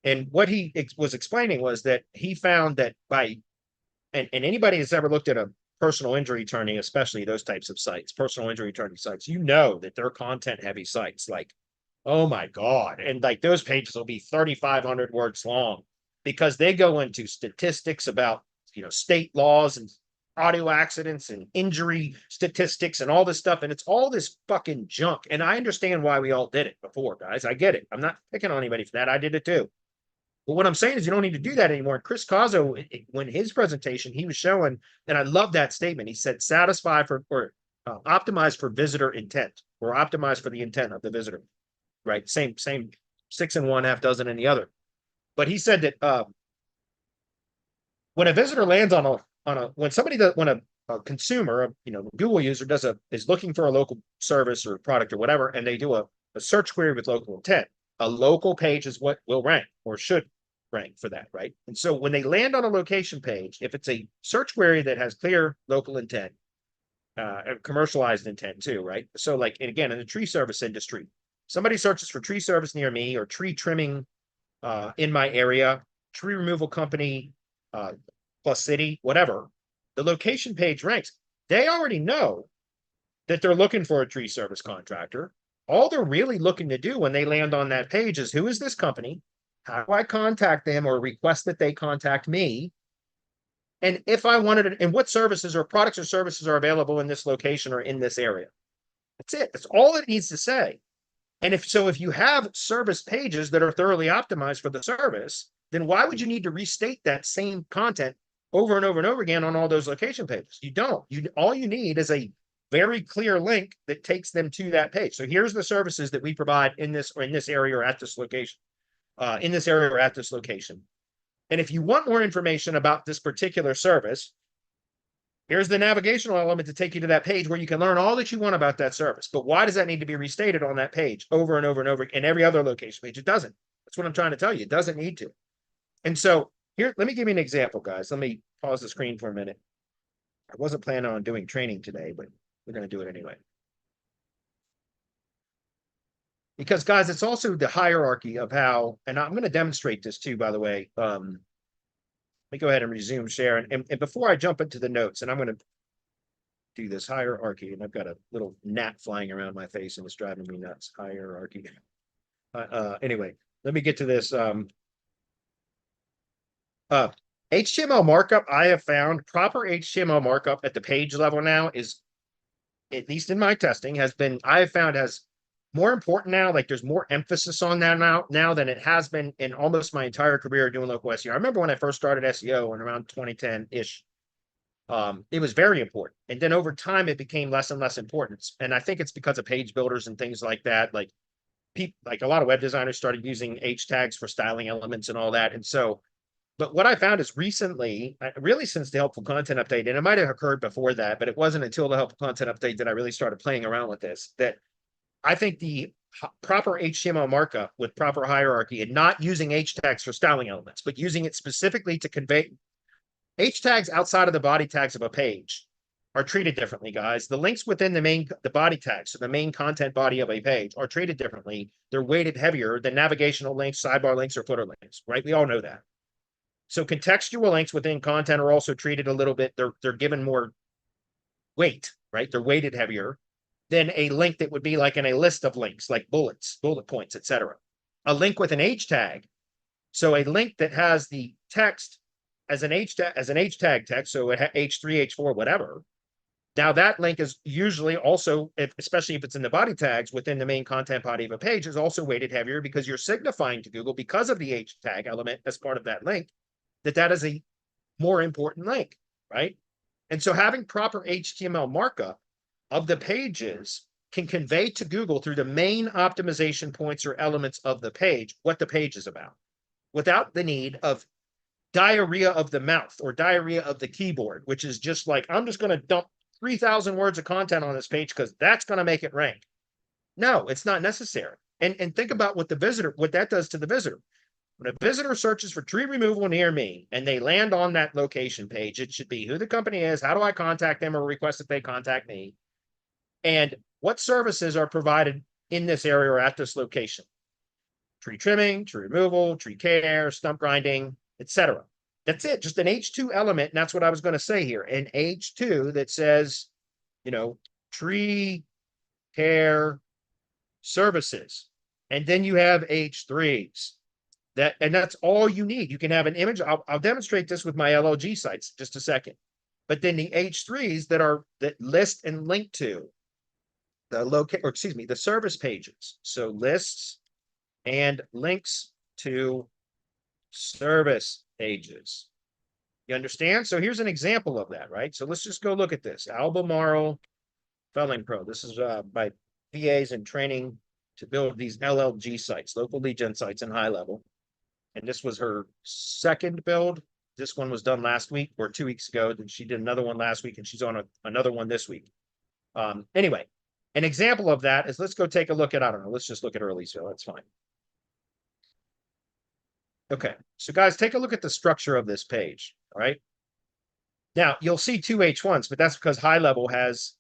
And what he was explaining was that he found that and anybody that's ever looked at a personal injury attorney, especially those types of sites, personal injury attorney sites, that they're content heavy sites. Like, oh my God. And like those pages will be 3,500 words long because they go into statistics about, state laws and audio accidents and injury statistics and all this stuff. And it's all this fucking junk. And I understand why we all did it before, guys. I get it. I'm not picking on anybody for that. I did it too. But what I'm saying is you don't need to do that anymore. Chris Cazzo, when his presentation, he was showing, and I love that statement. He said, satisfy for, or optimize for visitor intent, or optimize for the intent of the visitor, right? Same 6 in one, half dozen in the other. But he said that when a visitor lands when somebody does, when a consumer, Google user is looking for a local service or product or whatever, and they do a search query with local intent, a local page is what will rank or should rank for that, right? And so when they land on a location page, if it's a search query that has clear local intent, commercialized intent too, right? So like, and again, in the tree service industry, somebody searches for tree service near me or tree trimming in my area, tree removal company, plus city, whatever, the location page ranks. They already know that they're looking for a tree service contractor. All they're really looking to do when they land on that page is, who is this company? How do I contact them or request that they contact me? And if I wanted it, and what services or products or services are available in this location or in this area. That's it. That's all it needs to say. And if you have service pages that are thoroughly optimized for the service, then why would you need to restate that same content over and over and over again on all those location pages? You don't. All you need is a very clear link that takes them to that page. So here's the services that we provide in this area or at this location, in this area or at this location. And if you want more information about this particular service, here's the navigational element to take you to that page where you can learn all that you want about that service. But why does that need to be restated on that page over and over and over in every other location page? It doesn't. That's what I'm trying to tell you. It doesn't need to. And so here, let me give you an example, guys. Let me pause the screen for a minute. I wasn't planning on doing training today, but we're going to do it anyway. Because, guys, it's also the hierarchy of how, and I'm going to demonstrate this too, by the way. Let me go ahead and resume share. And before I jump into the notes, and I'm going to do this hierarchy, and I've got a little gnat flying around my face and it's driving me nuts. Hierarchy. Anyway, let me get to this. HTML markup, I have found proper HTML markup at the page level now is, at least in my testing, I have found has more important now. Like there's more emphasis on that now than it has been in almost my entire career doing local SEO. I remember when I first started SEO in around 2010-ish, it was very important. And then over time, it became less and less important. And I think it's because of page builders and things like that. Like a lot of web designers started using H tags for styling elements and all that. And so, but what I found is recently, really since the helpful content update, and it might have occurred before that, but it wasn't until the helpful content update that I really started playing around with this, that I think the proper HTML markup with proper hierarchy and not using H tags for styling elements, but using it specifically to convey H tags outside of the body tags of a page are treated differently, guys. The links within the body tags, so the main content body of a page, are treated differently. They're weighted heavier than navigational links, sidebar links, or footer links, right? We all know that. So contextual links within content are also treated a little bit. They're given more weight, right? They're weighted heavier than a link that would be like in a list of links, like bullet points, etc. A link with an H tag, so a link that has the text as an H tag text, so it H3, H4, whatever. Now that link is usually also, especially if it's in the body tags within the main content body of a page, is also weighted heavier because you're signifying to Google, because of the H tag element as part of that link, that is a more important link, right? And so having proper HTML markup of the pages can convey to Google through the main optimization points or elements of the page what the page is about, without the need of diarrhea of the mouth or diarrhea of the keyboard, which is just like, I'm just going to dump 3,000 words of content on this page because that's going to make it rank. No, it's not necessary. And think about what that does to the visitor. When a visitor searches for tree removal near me and they land on that location page, it should be who the company is, how do I contact them or request that they contact me, and what services are provided in this area or at this location. Tree trimming, tree removal, tree care, stump grinding, etc. That's it, just an H2 element, and that's what I was going to say here. An H2 that says, tree care services. And then you have H3s. And that's all you need. You can have an image. I'll demonstrate this with my LLG sites just a second. But then the H3s that list and link to the service pages. So lists and links to service pages. You understand? So here's an example of that, right? So let's just go look at this. Albemarle Felling Pro. This is by VAs in training to build these LLG sites, local lead gen sites in high level. And this was her second build. This one was done last week or 2 weeks ago. Then she did another one last week, and she's on another one this week. Anyway, an example of that is, let's go take a look at, I don't know, let's just look at Earlysville. That's fine. Okay, so guys, take a look at the structure of this page. All right. Now you'll see two H1s, but that's because high level has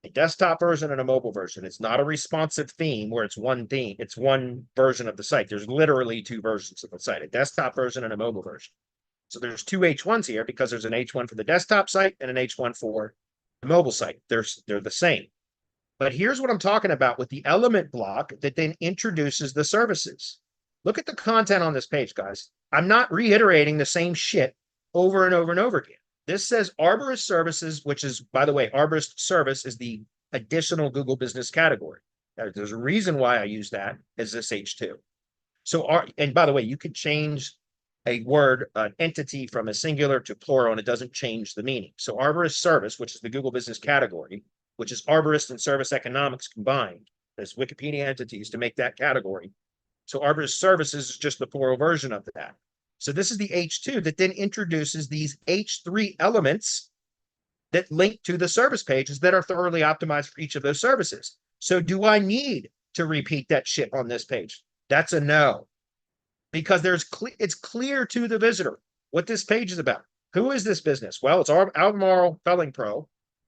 a desktop version and a mobile version. It's not a responsive theme where it's one theme, it's one version of the site. There's literally two versions of the site, a desktop version and a mobile version. So there's two H1s here because there's an H1 for the desktop site and an H1 for the mobile site. They're the same. But here's what I'm talking about with the element block that then introduces the services. Look at the content on this page, guys. I'm not reiterating the same shit over and over and over again. This says Arborist Services, which is, by the way, Arborist Service is the additional Google Business category. There's a reason why I use that as this H2. So, and by the way, you could change a word, an entity from a singular to plural, and it doesn't change the meaning. So Arborist Service, which is the Google Business category, which is Arborist and Service Economics combined as Wikipedia entities to make that category. So Arborist Services is just the plural version of that. So this is the H2 that then introduces these H3 elements that link to the service pages that are thoroughly optimized for each of those services. So do I need to repeat that shit on this page? That's a no. Because it's clear to the visitor what this page is about. Who is this business? Well, it's Albemarle Felling Pro.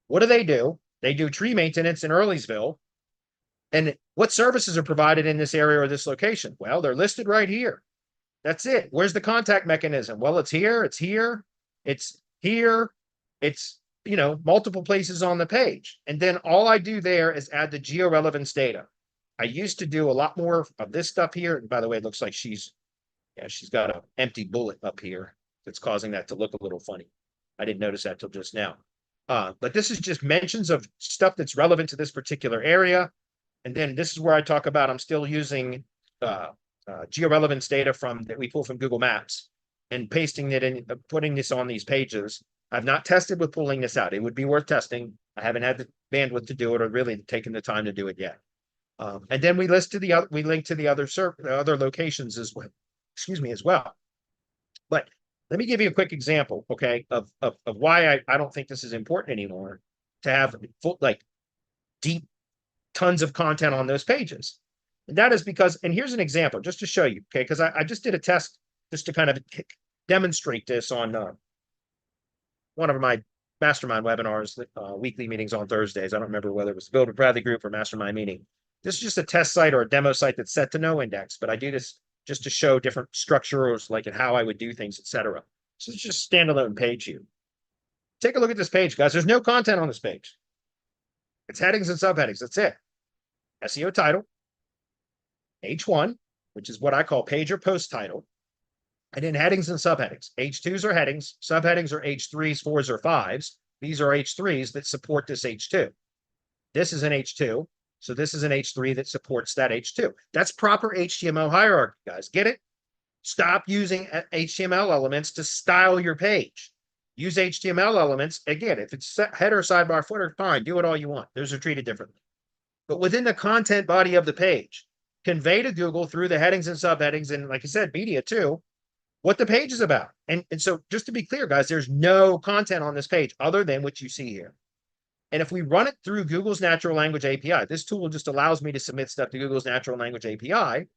What do? They do tree maintenance in Earlysville. And what services are provided in this area or this location? Well, they're listed right here. That's it. Where's the contact mechanism? Well, it's here, it's here, it's here, it's, multiple places on the page. And then all I do there is add the georelevance data. I used to do a lot more of this stuff here. And by the way, it looks like she's got an empty bullet up here that's causing that to look a little funny. I didn't notice that till just now. But this is just mentions of stuff that's relevant to this particular area. And then this is where I talk about, I'm still using georelevance data that we pull from Google Maps and pasting it in, putting this on these pages. I've not tested with pulling this out. It would be worth testing. I haven't had the bandwidth to do it or really taken the time to do it yet. And then we link to the other locations as well. Excuse me, as well. But let me give you a quick example, okay, of why I don't think this is important anymore to have deep tons of content on those pages. And that is because, and here's an example just to show you, okay, because I just did a test just to kind of demonstrate this on one of my mastermind webinars, weekly meetings on Thursdays. I don't remember whether it was the Build with Bradley group or mastermind meeting. This is just a test site or a demo site that's set to no index, but I do this just to show different structures, like and how I would do things, etc. So it's just standalone page view. Take a look at this page, guys. There's no content on this page. It's headings and subheadings. That's it. SEO title, H1, which is what I call page or post title, and then headings and subheadings. H2s are headings, subheadings are H3s, 4s, or 5s. These are H3s that support this H2. This is an H2, so this is an H3 that supports that H2. That's proper HTML hierarchy, guys. Get it? Stop using HTML elements to style your page. Use HTML elements. Again, if it's header, sidebar, footer, fine. Do it all you want. Those are treated differently. But within the content body of the page, convey to Google through the headings and subheadings, and like I said, media too, what the page is about. And so just to be clear, guys, there's no content on this page other than what you see here. And if we run it through Google's natural language API, this tool just allows me to submit stuff to Google's natural language API,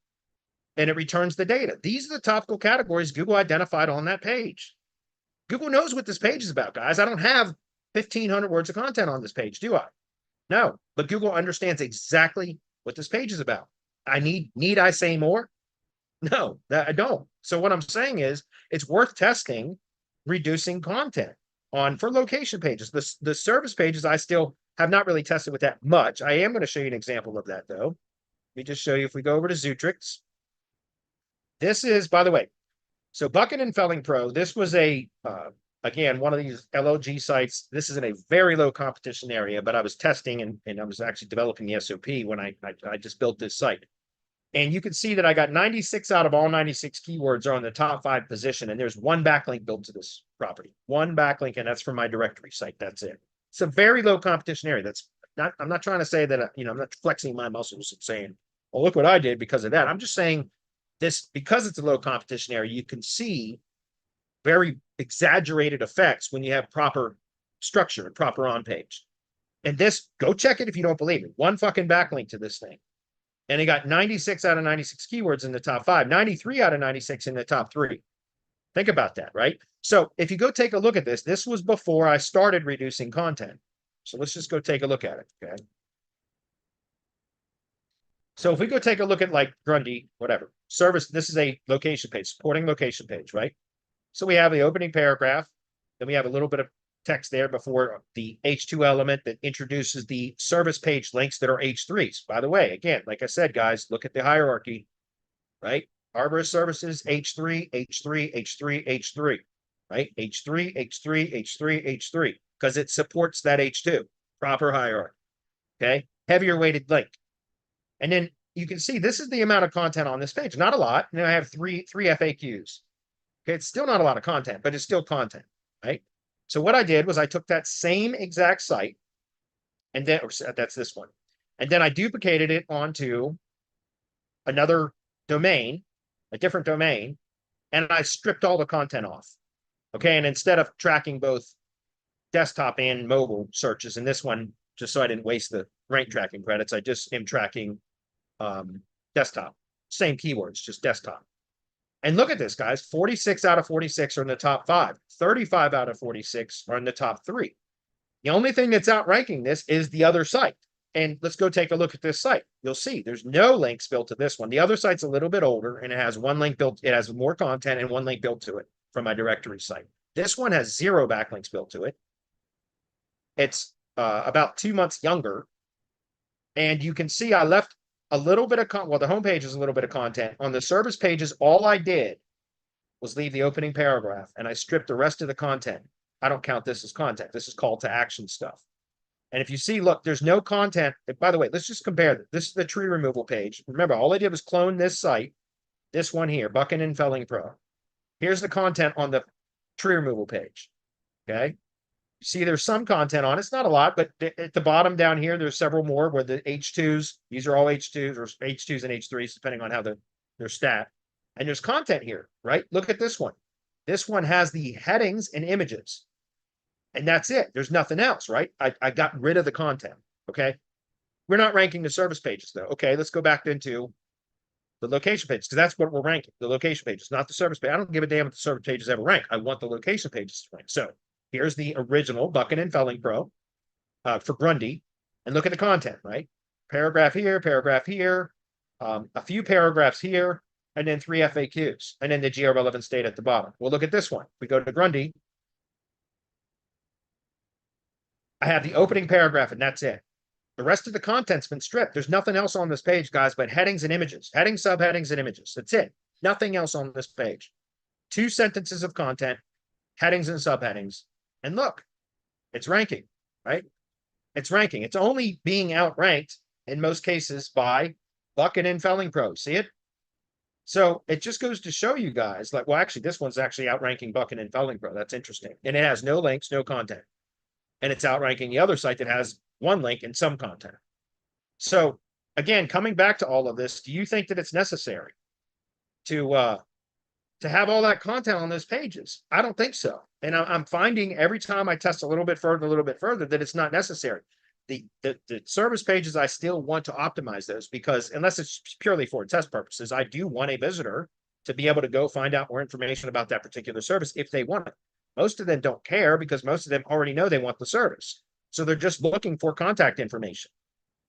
and it returns the data. These are the topical categories Google identified on that page. Google knows what this page is about, guys. I don't have 1,500 words of content on this page, do I? No, but Google understands exactly what this page is about. Need I say more? No, I don't. So what I'm saying is it's worth testing reducing content for location pages. The service pages I still have not really tested with that much. I am going to show you an example of that though. Let me just show you if we go over to Zootrix. This is, by the way, so Bucket and Felling Pro, this was again, one of these LLG sites. This is in a very low competition area, but I was testing and I was actually developing the SOP when I just built this site. And you can see that I got 96 out of all 96 keywords are on the top 5 position. And there's one backlink built to this property, one backlink, and that's from my directory site. That's it. It's a very low competition area. That's not, I'm not trying to say that, I'm not flexing my muscles and saying, well, look what I did because of that. I'm just saying this, because it's a low competition area, you can see very exaggerated effects when you have proper structure and proper on page. And this, go check it if you don't believe it. One fucking backlink to this thing. And he got 96 out of 96 keywords in the top 5, 93 out of 96 in the top 3. Think about that, right? So if you go take a look at this, this was before I started reducing content. So let's just go take a look at it, okay? So if we go take a look at like Grundy, whatever, service, this is a location page, supporting location page, right? So we have the opening paragraph, then we have a little bit of text there before the H2 element that introduces the service page links that are H3s. By the way, again, like I said, guys, look at the hierarchy, right? Arborist services, H3, H3, H3, H3, right? H3, H3, H3, H3, because it supports that H2, proper hierarchy, okay? Heavier weighted link. And then you can see this is the amount of content on this page. Not a lot. And I have three FAQs. Okay, it's still not a lot of content, but it's still content, right? So what I did was I took that same exact site, and then that's this one, and then I duplicated it onto another domain, a different domain, and I stripped all the content off. Okay, and instead of tracking both desktop and mobile searches in this one, just so I didn't waste the rank tracking credits, I just am tracking desktop, same keywords, just desktop. And look at this, guys. 46 out of 46 are in the top 5. 35 out of 46 are in the top 3. The only thing that's outranking this is the other site. And let's go take a look at this site. You'll see there's no links built to this one. The other site's a little bit older and it has one link built. It has more content and one link built to it from my directory site. This one has 0 backlinks built to it. It's about 2 months younger. And you can see I left a little bit of well, the homepage is a little bit of content. On the service pages, all I did was leave the opening paragraph and I stripped the rest of the content. I don't count this as content. This is call to action stuff. And if you see, look, there's no content. By the way, let's just compare. This is the tree removal page. Remember, all I did was clone this site, this one here, Bucking and Felling Pro. Here's the content on the tree removal page. Okay. See, there's some content on it. It's not a lot, but at the bottom down here, there's several more where the H2s, these are all H2s or H2s and H3s, depending on how they're stat. And there's content here, right? Look at this one. This one has the headings and images. And that's it. There's nothing else, right? I got rid of the content, okay? We're not ranking the service pages, though. Okay, let's go back into the location pages, because that's what we're ranking, the location pages, not the service page. I don't give a damn if the service pages ever rank. I want the location pages to rank. So here's the original Bucking and Felling Pro for Grundy. And look at the content, right? Paragraph here, a few paragraphs here, and then 3 FAQs, and then the geo-relevant state at the bottom. Well, look at this one. We go to Grundy. I have the opening paragraph, and that's it. The rest of the content's been stripped. There's nothing else on this page, guys, but headings and images. Headings, subheadings, and images. That's it. Nothing else on this page. 2 sentences of content, headings and subheadings. And look, it's ranking, right? It's ranking. It's only being outranked in most cases by Bucking and Felling Pro. See it? So it just goes to show you guys, like, well, actually, this one's actually outranking Bucking and Felling Pro. That's interesting. And it has no links, no content. And it's outranking the other site that has 1 link and some content. So again, coming back to all of this, do you think that it's necessary to have all that content on those pages? I don't think so. And I'm finding every time I test a little bit further, that it's not necessary. The service pages, I still want to optimize those, because unless it's purely for test purposes, I do want a visitor to be able to go find out more information about that particular service if they want it. Most of them don't care, because most of them already know they want the service. So they're just looking for contact information.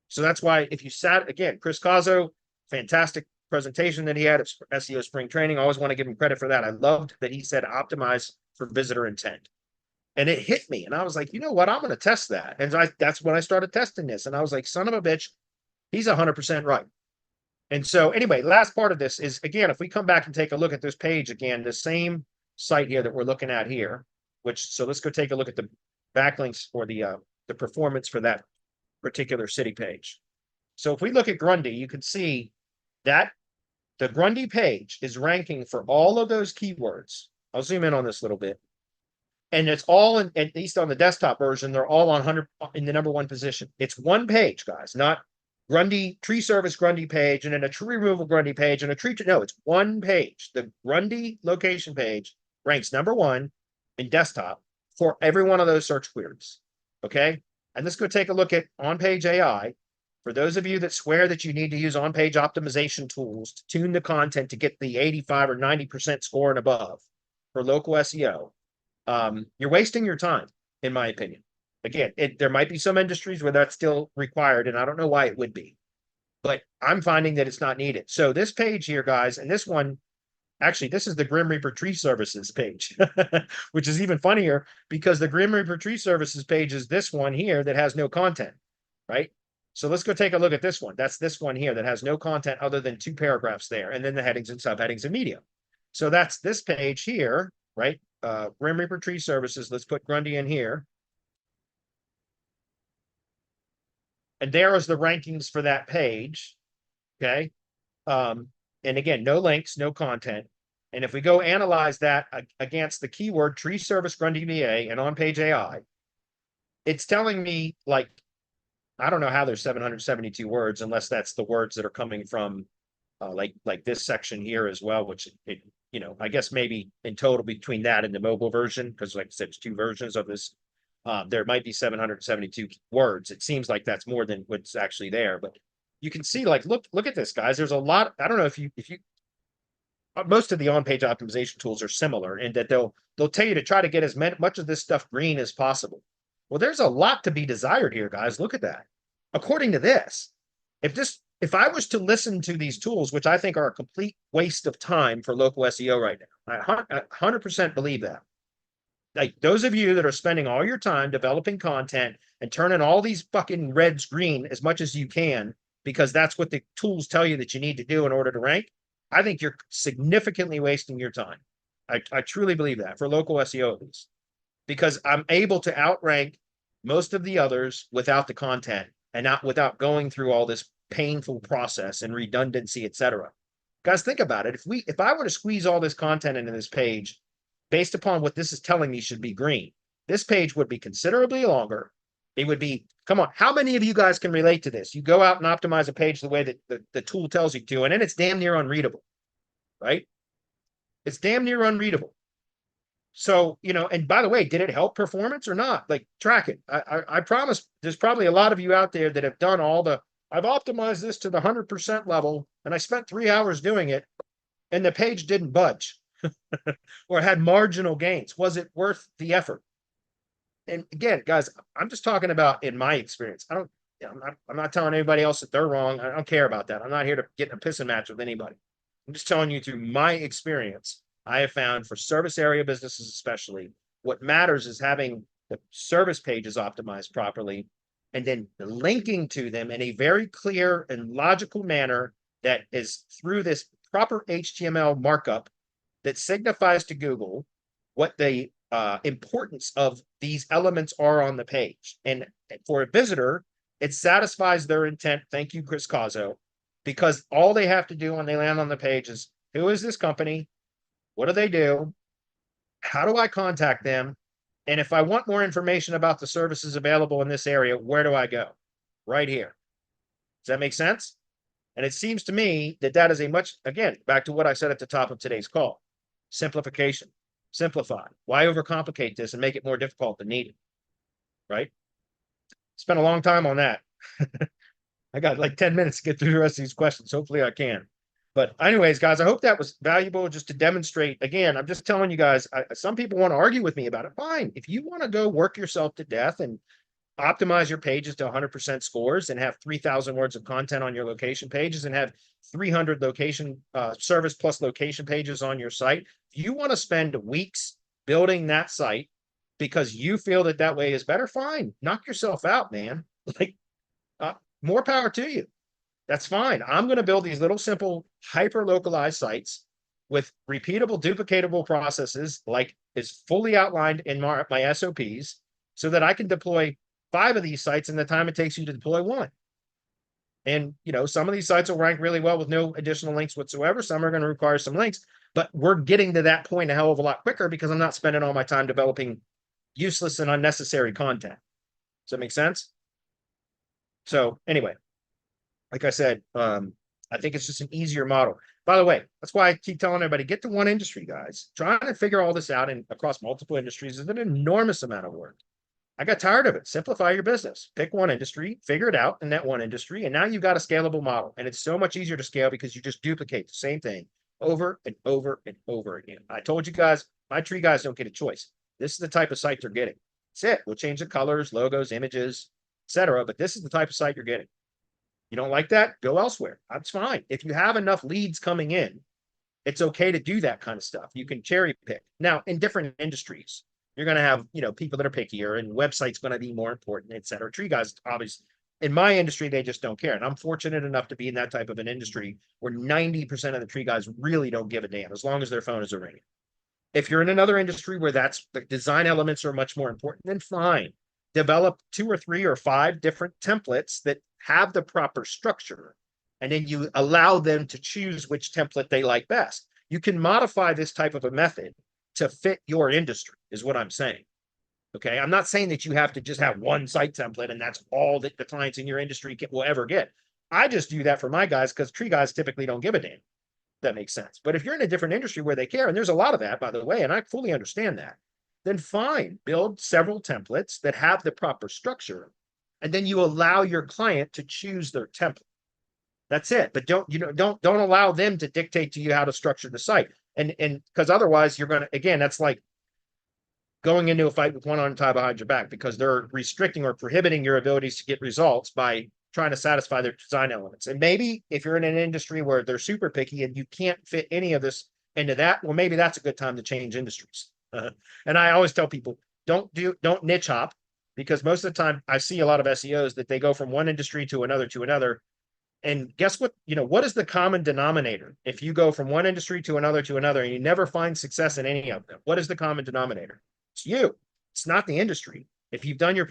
So that's why if you again, Chris Cazzo, fantastic presentation that he had at SEO Spring Training. I always want to give him credit for that. I loved that he said optimize for visitor intent. And it hit me. And I was like, you know what? I'm going to test that. And that's when I started testing this. And I was like, son of a bitch, he's 100% right. And so anyway, last part of this is, again, if we come back and take a look at this page again, the same site here that we're looking at here, so let's go take a look at the backlinks for the performance for that particular city page. So if we look at Grundy, you can see That the Grundy page is ranking for all of those keywords. I'll zoom in on this a little bit. And it's all in, at least on the desktop version, they're all on 100 in the #1 position. It's one page, guys, not Grundy tree service Grundy page and then a tree removal Grundy page and a tree. No, it's one page. The Grundy location page ranks #1 in desktop for every one of those search queries. Okay. And let's go take a look at on-page AI. For those of you that swear that you need to use on-page optimization tools to tune the content to get the 85 or 90% score and above for local SEO, you're wasting your time, in my opinion. Again, there might be some industries where that's still required, and I don't know why it would be, but I'm finding that it's not needed. So this page here, guys, and this one, actually, this is the Grim Reaper Tree Services page, which is even funnier because the Grim Reaper Tree Services page is this one here that has no content, right? So let's go take a look at this one. That's this one here that has no content other than 2 paragraphs there, and then the headings and subheadings and media. So that's this page here, right? Grim Reaper Tree Services. Let's put Grundy in here. And there is the rankings for that page. Okay. And again, no links, no content. And if we go analyze that against the keyword tree service Grundy VA and on-page AI, it's telling me, like, I don't know how there's 772 words unless that's the words that are coming from like this section here as well, which I guess maybe in total between that and the mobile version, because like I said, it's 2 versions of this. There might be 772 words. It seems like that's more than what's actually there, but you can see, like, look at this, guys. There's a lot. I don't know if you most of the on-page optimization tools are similar in that they'll tell you to try to get as much of this stuff green as possible. Well, there's a lot to be desired here, guys. Look at that. According to this, if I was to listen to these tools, which I think are a complete waste of time for local SEO right now, I 100% believe that. Like, those of you that are spending all your time developing content and turning all these fucking reds green as much as you can, because that's what the tools tell you that you need to do in order to rank, I think you're significantly wasting your time. I truly believe that for local SEO at least, because I'm able to outrank most of the others without the content and not without going through all this painful process and redundancy, etc. Guys, think about it. If I were to squeeze all this content into this page based upon what this is telling me should be green, this page would be considerably longer. It would be, come on, how many of you guys can relate to this? You go out and optimize a page the way that the tool tells you to, and then it's damn near unreadable, right? It's damn near unreadable. So, and by the way, did it help performance or not? Like, track it. I promise there's probably a lot of you out there that have done I've optimized this to the 100% level, and I spent 3 hours doing it, and the page didn't budge or had marginal gains. Was it worth the effort? And again, guys, I'm just talking about in my experience. I'm not telling anybody else that they're wrong. I don't care about that. I'm not here to get in a pissing match with anybody. I'm just telling you through my experience. I have found for service area businesses, especially, what matters is having the service pages optimized properly and then linking to them in a very clear and logical manner that is through this proper HTML markup that signifies to Google what the importance of these elements are on the page. And for a visitor, it satisfies their intent. Thank you, Chris Cazzo, because all they have to do when they land on the page is, who is this company? What do they do? How do I contact them? And if I want more information about the services available in this area, where do I go? Right here. Does that make sense? And it seems to me that that is again, back to what I said at the top of today's call, simplification. Simplify. Why overcomplicate this and make it more difficult than needed? Right? Spent a long time on that. I got like 10 minutes to get through the rest of these questions. Hopefully I can. But anyways, guys, I hope that was valuable just to demonstrate. Again, I'm just telling you guys, some people want to argue with me about it. Fine. If you want to go work yourself to death and optimize your pages to 100% scores and have 3,000 words of content on your location pages and have 300 location service plus location pages on your site, if you want to spend weeks building that site because you feel that way is better, fine. Knock yourself out, man. Like, more power to you. That's fine. I'm going to build these little simple hyper localized sites with repeatable, duplicatable processes, like is fully outlined in my SOPs, so that I can deploy 5 of these sites in the time it takes you to deploy 1. And, some of these sites will rank really well with no additional links whatsoever. Some are going to require some links, but we're getting to that point a hell of a lot quicker because I'm not spending all my time developing useless and unnecessary content. Does that make sense? So anyway, like I said, I think it's just an easier model. By the way, that's why I keep telling everybody, get to one industry, guys. Trying to figure all this out and across multiple industries is an enormous amount of work. I got tired of it. Simplify your business. Pick one industry, figure it out in that one industry, and now you've got a scalable model. And it's so much easier to scale because you just duplicate the same thing over and over and over again. I told you guys, my tree guys don't get a choice. This is the type of site they're getting. That's it. We'll change the colors, logos, images, etc. But this is the type of site you're getting. You don't like that? Go elsewhere. That's fine. If you have enough leads coming in, it's okay to do that kind of stuff. You can cherry pick. Now, in different industries, you're going to have, people that are pickier, and websites going to be more important, et cetera. Tree guys, obviously, in my industry, they just don't care. And I'm fortunate enough to be in that type of an industry where 90% of the tree guys really don't give a damn as long as their phone is ringing. If you're in another industry where the design elements are much more important, then fine. Develop 2 or 3 or 5 different templates that have the proper structure, and then you allow them to choose which template they like best. You can modify this type of a method to fit your industry, is what I'm saying. Okay. I'm not saying that you have to just have one site template and that's all that the clients in your industry will ever get. I just do that for my guys because tree guys typically don't give a damn. That makes sense. But if you're in a different industry where they care, and there's a lot of that, by the way, and I fully understand that, then fine, build several templates that have the proper structure, and then you allow your client to choose their template. That's it. But don't allow them to dictate to you how to structure the site. And because otherwise you're going to, again, that's like going into a fight with one arm tied behind your back because they're restricting or prohibiting your abilities to get results by trying to satisfy their design elements. And maybe if you're in an industry where they're super picky and you can't fit any of this into that, well, maybe that's a good time to change industries. And I always tell people, don't niche hop, because most of the time I see a lot of SEOs that they go from one industry to another. And guess what? What is the common denominator? If you go from one industry to another and you never find success in any of them, what is the common denominator? It's you. It's not the industry. If you've done your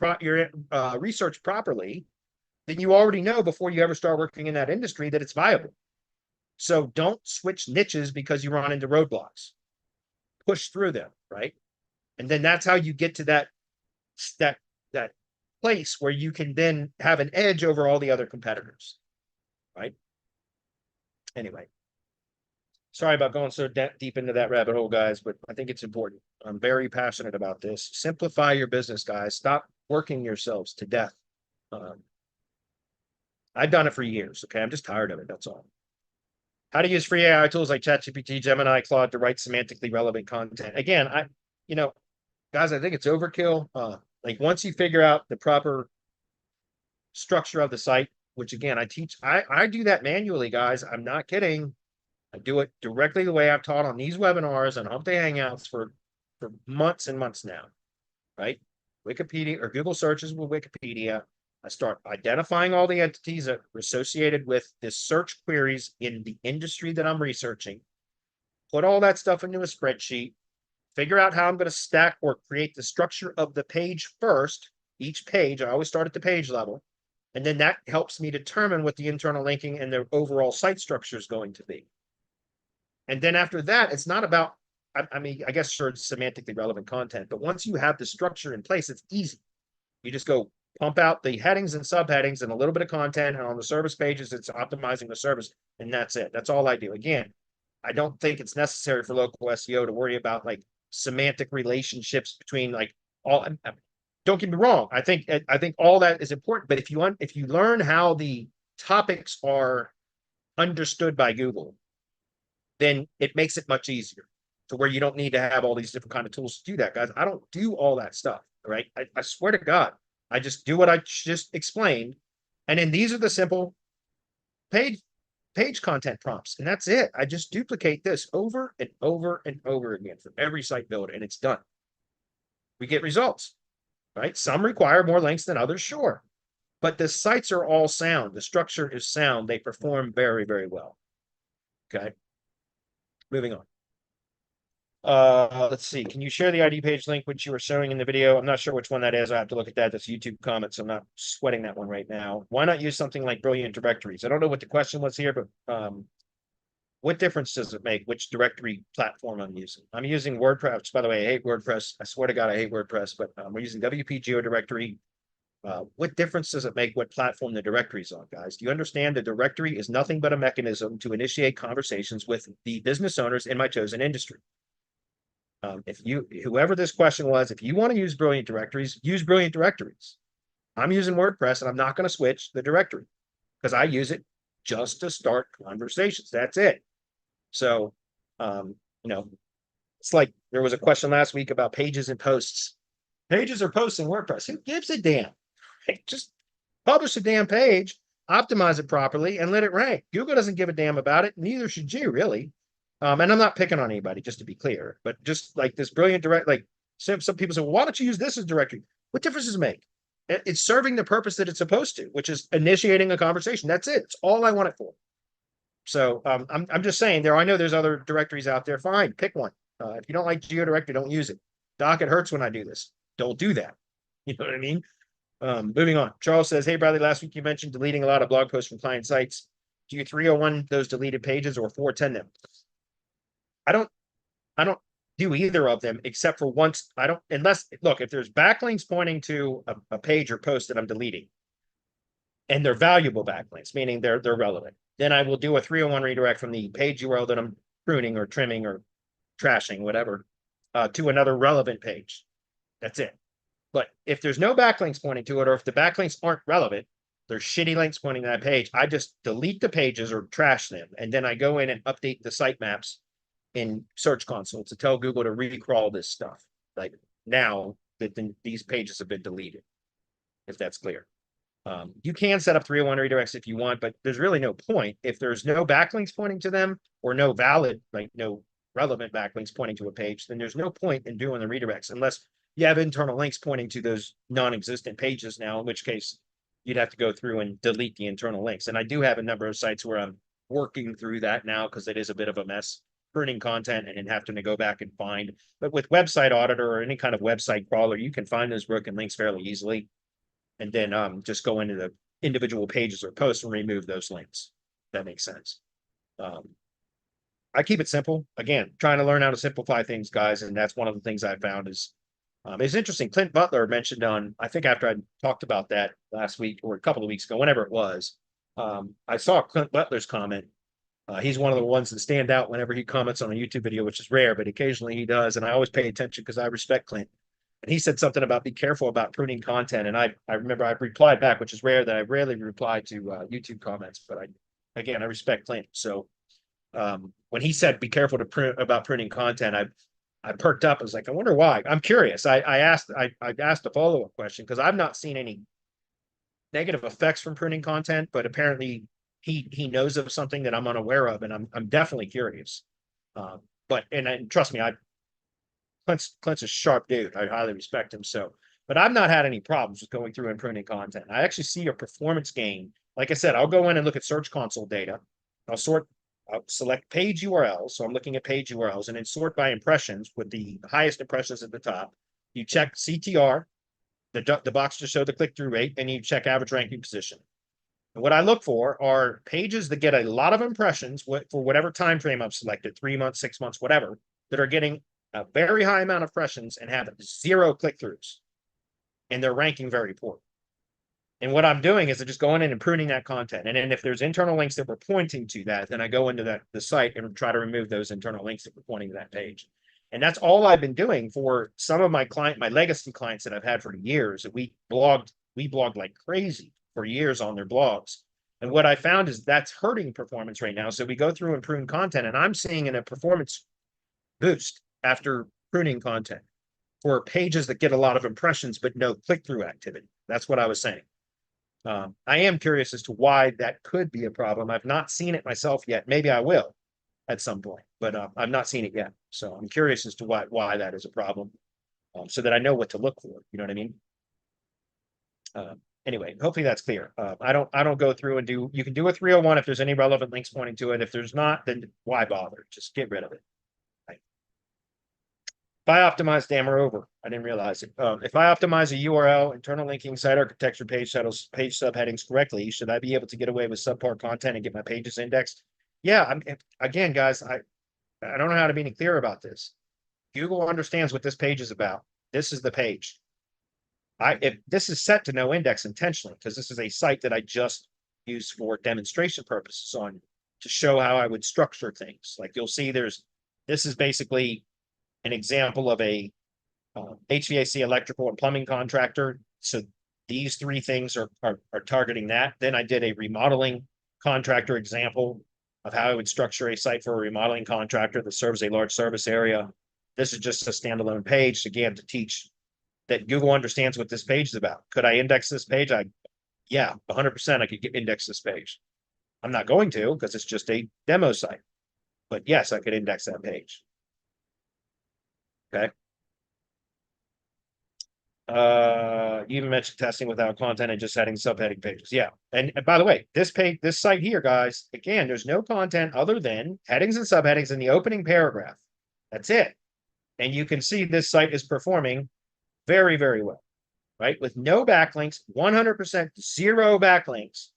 research properly, then you already know before you ever start working in that industry that it's viable. So don't switch niches because you run into roadblocks. Push through them, right? And then that's how you get to that place where you can then have an edge over all the other competitors, right? Anyway, sorry about going so deep into that rabbit hole, guys, but I think it's important. I'm very passionate about this. Simplify your business, guys. Stop working yourselves to death. I've done it for years. Okay. I'm just tired of it. That's all. How to use free AI tools like ChatGPT, Gemini, Claude to write semantically relevant content. Again, guys, I think it's overkill. Like once you figure out the proper structure of the site, which again, I teach, I do that manually, guys. I'm not kidding. I do it directly the way I've taught on these webinars and Hump Day Hangouts for months and months now, right? Wikipedia or Google searches with Wikipedia. I start identifying all the entities that are associated with this search queries in the industry that I'm researching, put all that stuff into a spreadsheet, figure out how I'm going to stack or create the structure of the page first. Each page, I always start at the page level. And then that helps me determine what the internal linking and the overall site structure is going to be. And then after that, it's not about, I guess sure, it's semantically relevant content, but once you have the structure in place, it's easy. You just go pump out the headings and subheadings and a little bit of content, and on the service pages, it's optimizing the service, and that's it. That's all I do. Again, I don't think it's necessary for local SEO to worry about like semantic relationships between like all. Don't get me wrong. I think all that is important, but if you learn how the topics are understood by Google, then it makes it much easier to where you don't need to have all these different kind of tools to do that, guys. I don't do all that stuff, right? I swear to God, I just do what I just explained. And then these are the simple page content prompts. And that's it. I just duplicate this over and over and over again for every site builder, and it's done. We get results, right? Some require more links than others, sure. But the sites are all sound. The structure is sound. They perform very, very well. Okay. Moving on. Let's see. Can you share the ID page link which you were showing in the video? I'm not sure which one that is. I have to look at that. That's YouTube comments. I'm not sweating that one right now. Why not use something like Brilliant Directories? I don't know what the question was here, but what difference does it make which directory platform I'm using? I'm using WordPress. By the way, I hate WordPress. I swear to God, I hate WordPress, but we're using WP Geo Directory. What difference does it make what platform the directory is on, guys? Do you understand the directory is nothing but a mechanism to initiate conversations with the business owners in my chosen industry? Whoever this question was, if you want to use Brilliant Directories, use Brilliant Directories. I'm using WordPress and I'm not going to switch the directory because I use it just to start conversations. That's it. So, it's like there was a question last week about pages and posts. Pages or posts in WordPress. Who gives a damn? Just publish a damn page, optimize it properly, and let it rank. Google doesn't give a damn about it. Neither should you, really. And I'm not picking on anybody, just to be clear. But just like this Brilliant Direct, like some people say, well, why don't you use this as directory? What difference does it make? It's serving the purpose that it's supposed to, which is initiating a conversation. That's it. It's all I want it for. So I'm just saying I know there's other directories out there. Fine, pick one. If you don't like Geo Directory, don't use it. Doc, it hurts when I do this. Don't do that. You know what I mean? Moving on. Charles says, hey, Bradley, last week you mentioned deleting a lot of blog posts from client sites. Do you 301 those deleted pages or 410 them? I don't do either of them except for once. I don't, unless, look, if there's backlinks pointing to a page or post that I'm deleting and they're valuable backlinks, meaning they're relevant, then I will do a 301 redirect from the page URL that I'm pruning or trimming or trashing, whatever, to another relevant page. That's it. But if there's no backlinks pointing to it, or if the backlinks aren't relevant, there's shitty links pointing to that page, I just delete the pages or trash them. And then I go in and update the sitemaps in Search Console to tell Google to recrawl this stuff. Like now that these pages have been deleted, if that's clear. You can set up 301 redirects if you want, but there's really no point. If there's no backlinks pointing to them or no valid, like no relevant backlinks pointing to a page, then there's no point in doing the redirects unless you have internal links pointing to those non-existent pages now, in which case you'd have to go through and delete the internal links. And I do have a number of sites where I'm working through that now because it is a bit of a mess, pruning content and then having to go back and find. But with Website Auditor or any kind of website crawler, you can find those broken links fairly easily. And then just go into the individual pages or posts and remove those links. That makes sense. I keep it simple. Again, trying to learn how to simplify things, guys. And that's one of the things I found is it's interesting. Clint Butler mentioned I think after I talked about that last week or a couple of weeks ago, whenever it was, I saw Clint Butler's comment. He's one of the ones that stand out whenever he comments on a YouTube video, which is rare, but occasionally he does. And I always pay attention because I respect Clint. And he said something about be careful about pruning content. And I remember I replied back, which is rare that I rarely reply to YouTube comments, but I respect Clint. So when he said be careful about pruning content, I perked up. I was like, I wonder why. I'm curious. I asked a follow-up question because I've not seen any negative effects from pruning content, but apparently he knows of something that I'm unaware of, and I'm definitely curious. But trust me, Clint's a sharp dude. I highly respect him. So, but I've not had any problems with going through and pruning content. I actually see a performance gain. Like I said, I'll go in and look at Search Console data. I'll select page URLs. So I'm looking at page URLs and then sort by impressions with the highest impressions at the top. You check CTR, the box to show the click-through rate, and you check average ranking position. And what I look for are pages that get a lot of impressions for whatever time frame I've selected, 3 months, 6 months, whatever, that are getting a very high amount of impressions and have 0 click-throughs. And they're ranking very poor. And what I'm doing is I'm just going in and pruning that content. And then if there's internal links that were pointing to that, then I go into the site and try to remove those internal links that were pointing to that page. And that's all I've been doing for some of my legacy clients that I've had for years. We blogged like crazy for years on their blogs. And what I found is that's hurting performance right now. So we go through and prune content, and I'm seeing a performance boost after pruning content for pages that get a lot of impressions, but no click-through activity. That's what I was saying. I am curious as to why that could be a problem. I've not seen it myself yet. Maybe I will at some point, but I've not seen it yet. So I'm curious as to why that is a problem, so that I know what to look for. You know what I mean? Anyway, hopefully that's clear. I don't go through and you can do a 301 if there's any relevant links pointing to it. If there's not, then why bother? Just get rid of it. If I optimize, damn, we're over. I didn't realize it. If I optimize a URL, internal linking, site architecture, page titles, page subheadings correctly, should I be able to get away with subpar content and get my pages indexed? Yeah. Again, guys, I don't know how to be any clearer about this. Google understands what this page is about. This is the page. If this is set to no index intentionally, because this is a site that I just use for demonstration purposes on to show how I would structure things. Like you'll see this is basically an example of a HVAC, electrical, and plumbing contractor. So these three things are targeting that. Then I did a remodeling contractor example of how I would structure a site for a remodeling contractor that serves a large service area. This is just a standalone page, again, to teach that Google understands what this page is about. Could I index this page? Yeah, 100% I could index this page. I'm not going to because it's just a demo site. But yes, I could index that page. Okay. You even mentioned testing without content and just adding subheading pages. Yeah. And by the way, this site here, guys, again, there's no content other than headings and subheadings in the opening paragraph. That's it. And you can see this site is performing very, very well, right? With no backlinks, 100% zero backlinks,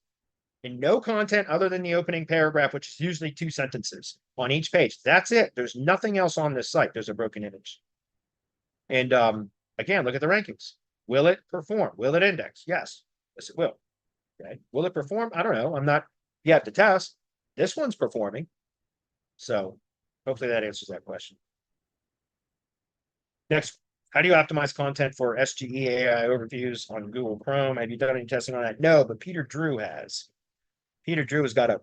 and no content other than the opening paragraph, which is usually 2 sentences on each page. That's it. There's nothing else on this site. There's a broken image. And again, look at the rankings. Will it perform? Will it index? Yes. Yes, it will. Okay. Will it perform? I don't know. I'm not yet to test. This one's performing. So hopefully that answers that question. Next, how do you optimize content for SGE AI overviews on Google Chrome? Have you done any testing on that? No, but Peter Drew has. Peter Drew has got a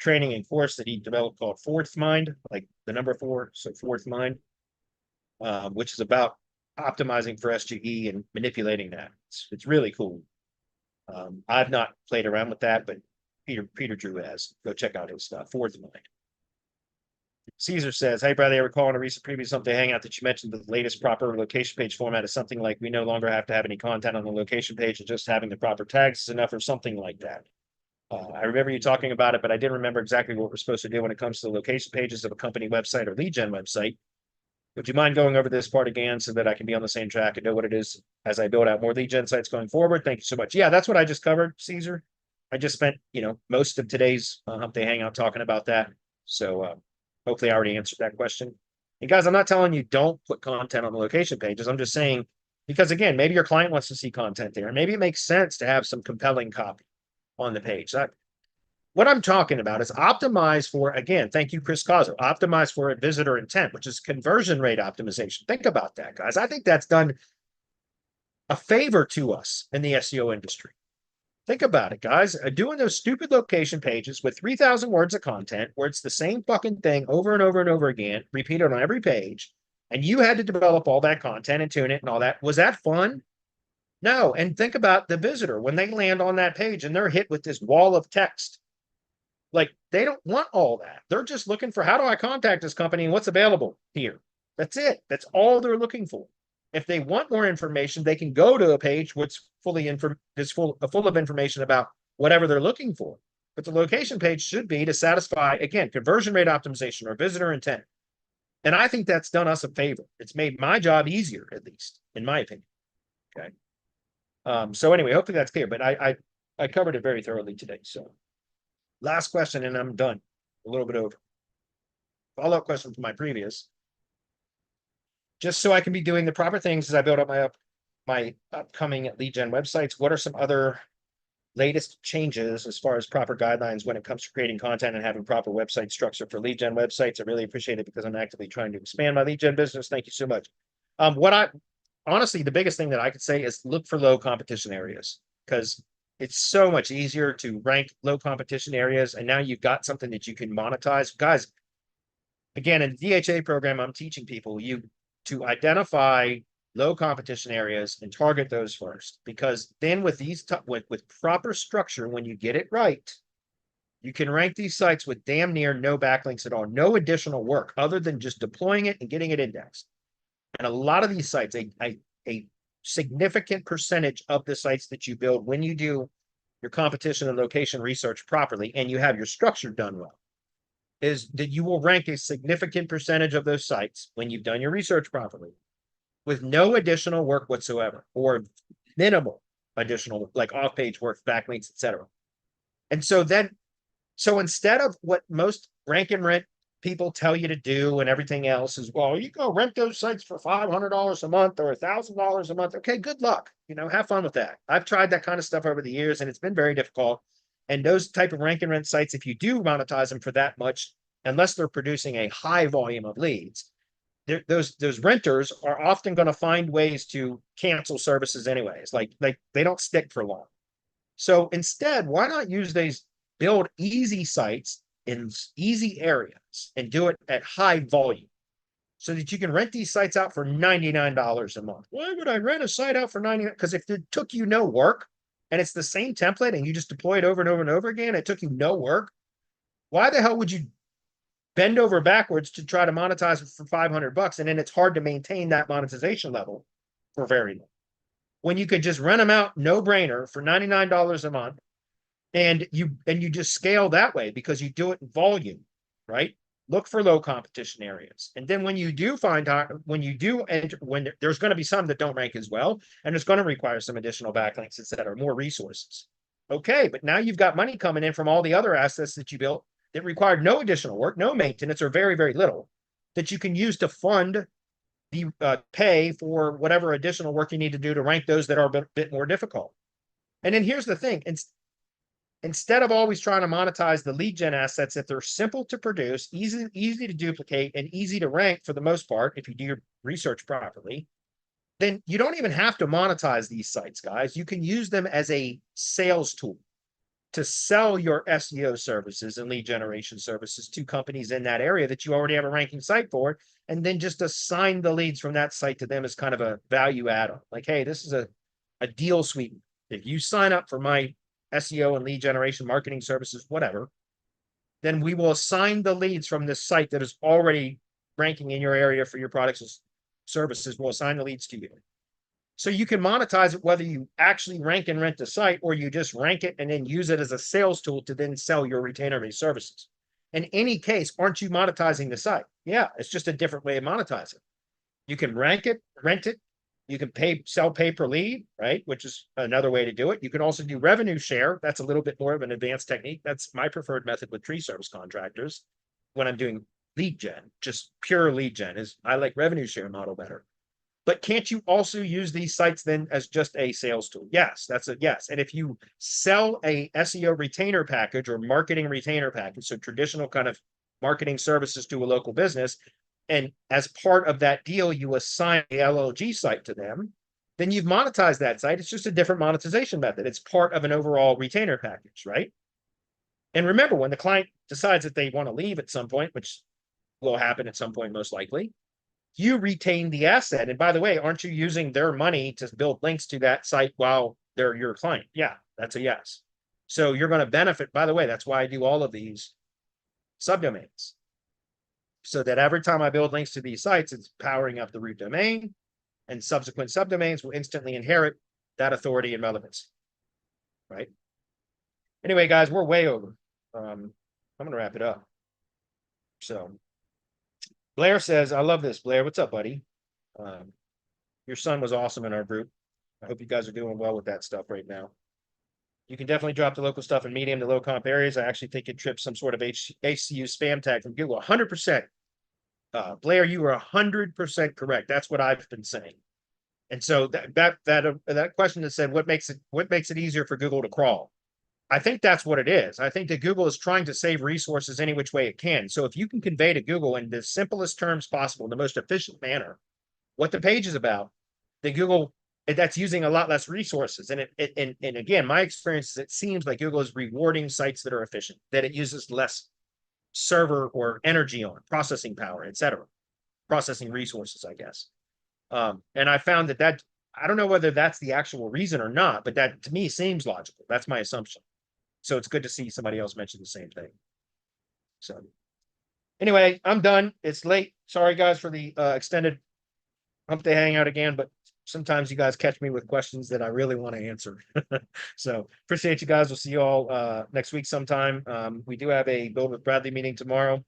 training and course that he developed called Fourth Mind, like the number 4, so Fourth Mind, which is about optimizing for SGE and manipulating that. It's really cool. I've not played around with that, but Peter Drew has. Go check out his stuff. Fourth Mind. Caesar says, hey, Bradley, I recall in a recent previous Hump Day Hangout that you mentioned the latest proper location page format is something like we no longer have to have any content on the location page and just having the proper tags is enough or something like that. I remember you talking about it, but I didn't remember exactly what we're supposed to do when it comes to the location pages of a company website or lead gen website. Would you mind going over this part again so that I can be on the same track and know what it is as I build out more lead gen sites going forward? Thank you so much. Yeah, that's what I just covered, Caesar. I just spent, most of today's Hump Day Hangout talking about that. So hopefully I already answered that question. And guys, I'm not telling you don't put content on the location pages. I'm just saying, because again, maybe your client wants to see content there. Maybe it makes sense to have some compelling copy on the page. What I'm talking about is optimize for, again, thank you, Chris Cazzo, optimize for a visitor intent, which is conversion rate optimization. Think about that, guys. I think that's done a favor to us in the SEO industry. Think about it, guys. Doing those stupid location pages with 3,000 words of content where it's the same fucking thing over and over and over again, repeated on every page, and you had to develop all that content and tune it and all that. Was that fun? No. And think about the visitor when they land on that page and they're hit with this wall of text. Like, they don't want all that. They're just looking for, how do I contact this company and what's available here? That's it. That's all they're looking for. If they want more information, they can go to a page which full of information about whatever they're looking for. But the location page should be to satisfy, again, conversion rate optimization or visitor intent. And I think that's done us a favor. It's made my job easier, at least, in my opinion. Okay. So anyway, hopefully that's clear. But I covered it very thoroughly today. So last question, and I'm done. A little bit over. Follow-up question from my previous. Just so I can be doing the proper things as I build up my upcoming lead gen websites, what are some other latest changes as far as proper guidelines when it comes to creating content and having proper website structure for lead gen websites? I really appreciate it because I'm actively trying to expand my lead gen business. Thank you so much. Honestly, the biggest thing that I could say is look for low competition areas, because it's so much easier to rank low competition areas. And now you've got something that you can monetize. Guys, again, in the DHA program, I'm teaching people to identify low competition areas and target those first, because then with with proper structure, when you get it right, you can rank these sites with damn near no backlinks at all, no additional work other than just deploying it and getting it indexed. And a lot of these sites, a significant percentage of the sites that you build when you do your competition and location research properly and you have your structure done well, is that you will rank a significant percentage of those sites when you've done your research properly with no additional work whatsoever, or minimal additional, like off-page work, backlinks, etc. And so instead of what most rank and rent people tell you to do and everything else is, well, you go rent those sites for $500 a month or $1,000 a month. Okay, good luck. Have fun with that. I've tried that kind of stuff over the years, and it's been very difficult. And those type of rank and rent sites, if you do monetize them for that much, unless they're producing a high volume of leads, those renters are often going to find ways to cancel services anyways. Like they don't stick for long. So instead, why not use these build easy sites in easy areas and do it at high volume so that you can rent these sites out for $99 a month? Why would I rent a site out for $99? Because if it took you no work and it's the same template and you just deploy it over and over and over again, it took you no work. Why the hell would you bend over backwards to try to monetize it for $500? And then it's hard to maintain that monetization level for very long, when you could just rent them out, no brainer, for $99 a month. And you just scale that way because you do it in volume, right? Look for low competition areas. And then when you do enter, when there's going to be some that don't rank as well, and it's going to require some additional backlinks, et cetera, more resources. Okay, but now you've got money coming in from all the other assets that you built that required no additional work, no maintenance, or very, very little, that you can use to fund the pay for whatever additional work you need to do to rank those that are a bit more difficult. And then here's the thing. Instead of always trying to monetize the lead gen assets, if they're simple to produce, easy to duplicate, and easy to rank for the most part, if you do your research properly, then you don't even have to monetize these sites, guys. You can use them as a sales tool to sell your SEO services and lead generation services to companies in that area that you already have a ranking site for, and then just assign the leads from that site to them as kind of a value add-on. Like, hey, this is a deal sweetener. If you sign up for my SEO and lead generation marketing services, whatever, then we will assign the leads from this site that is already ranking in your area for your products and services. We'll assign the leads to you. So you can monetize it whether you actually rank and rent the site, or you just rank it and then use it as a sales tool to then sell your retainer-based services. In any case, aren't you monetizing the site? Yeah, it's just a different way of monetizing. You can rank it, rent it. You can sell pay per lead, right? Which is another way to do it. You can also do revenue share. That's a little bit more of an advanced technique. That's my preferred method with tree service contractors when I'm doing lead gen, just pure lead gen. I like revenue share model better. But can't you also use these sites then as just a sales tool? Yes, that's a yes. And if you sell a SEO retainer package or marketing retainer package, so traditional kind of marketing services to a local business, and as part of that deal, you assign the LLG site to them, then you've monetized that site. It's just a different monetization method. It's part of an overall retainer package, right? And remember, when the client decides that they want to leave at some point, which will happen at some point most likely, you retain the asset. And by the way, aren't you using their money to build links to that site while they're your client? Yeah, that's a yes. So you're going to benefit. By the way, that's why I do all of these subdomains, so that every time I build links to these sites, it's powering up the root domain, and subsequent subdomains will instantly inherit that authority and relevance, right? Anyway, guys, we're way over. I'm going to wrap it up. So Blair says, I love this. Blair, what's up, buddy? Your son was awesome in our group. I hope you guys are doing well with that stuff right now. You can definitely drop the local stuff in medium to low comp areas. I actually think it trips some sort of HCU spam tag from Google. 100%. Blair, you are 100% correct. That's what I've been saying. And so that question that said, what makes it easier for Google to crawl? I think that's what it is. I think that Google is trying to save resources any which way it can. So if you can convey to Google in the simplest terms possible, in the most efficient manner, what the page is about, then Google, that's using a lot less resources. And and again, my experience is it seems like Google is rewarding sites that are efficient, that it uses less server or energy on, processing power, et cetera, processing resources, I guess. And I found that I don't know whether that's the actual reason or not, but that to me seems logical. That's my assumption. So it's good to see somebody else mention the same thing. So anyway, I'm done. It's late. Sorry, guys, for the extended Hump Day Hangout again, but sometimes you guys catch me with questions that I really want to answer. So appreciate you guys. We'll see you all next week sometime. We do have a Build with Bradley meeting tomorrow.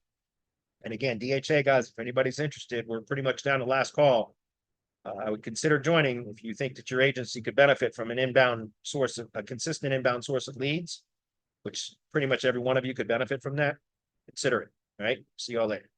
And again, DHA guys, if anybody's interested, we're pretty much down to last call. I would consider joining if you think that your agency could benefit from an inbound source of a consistent inbound source of leads, which pretty much every one of you could benefit from that. Consider it. All right. See y'all later.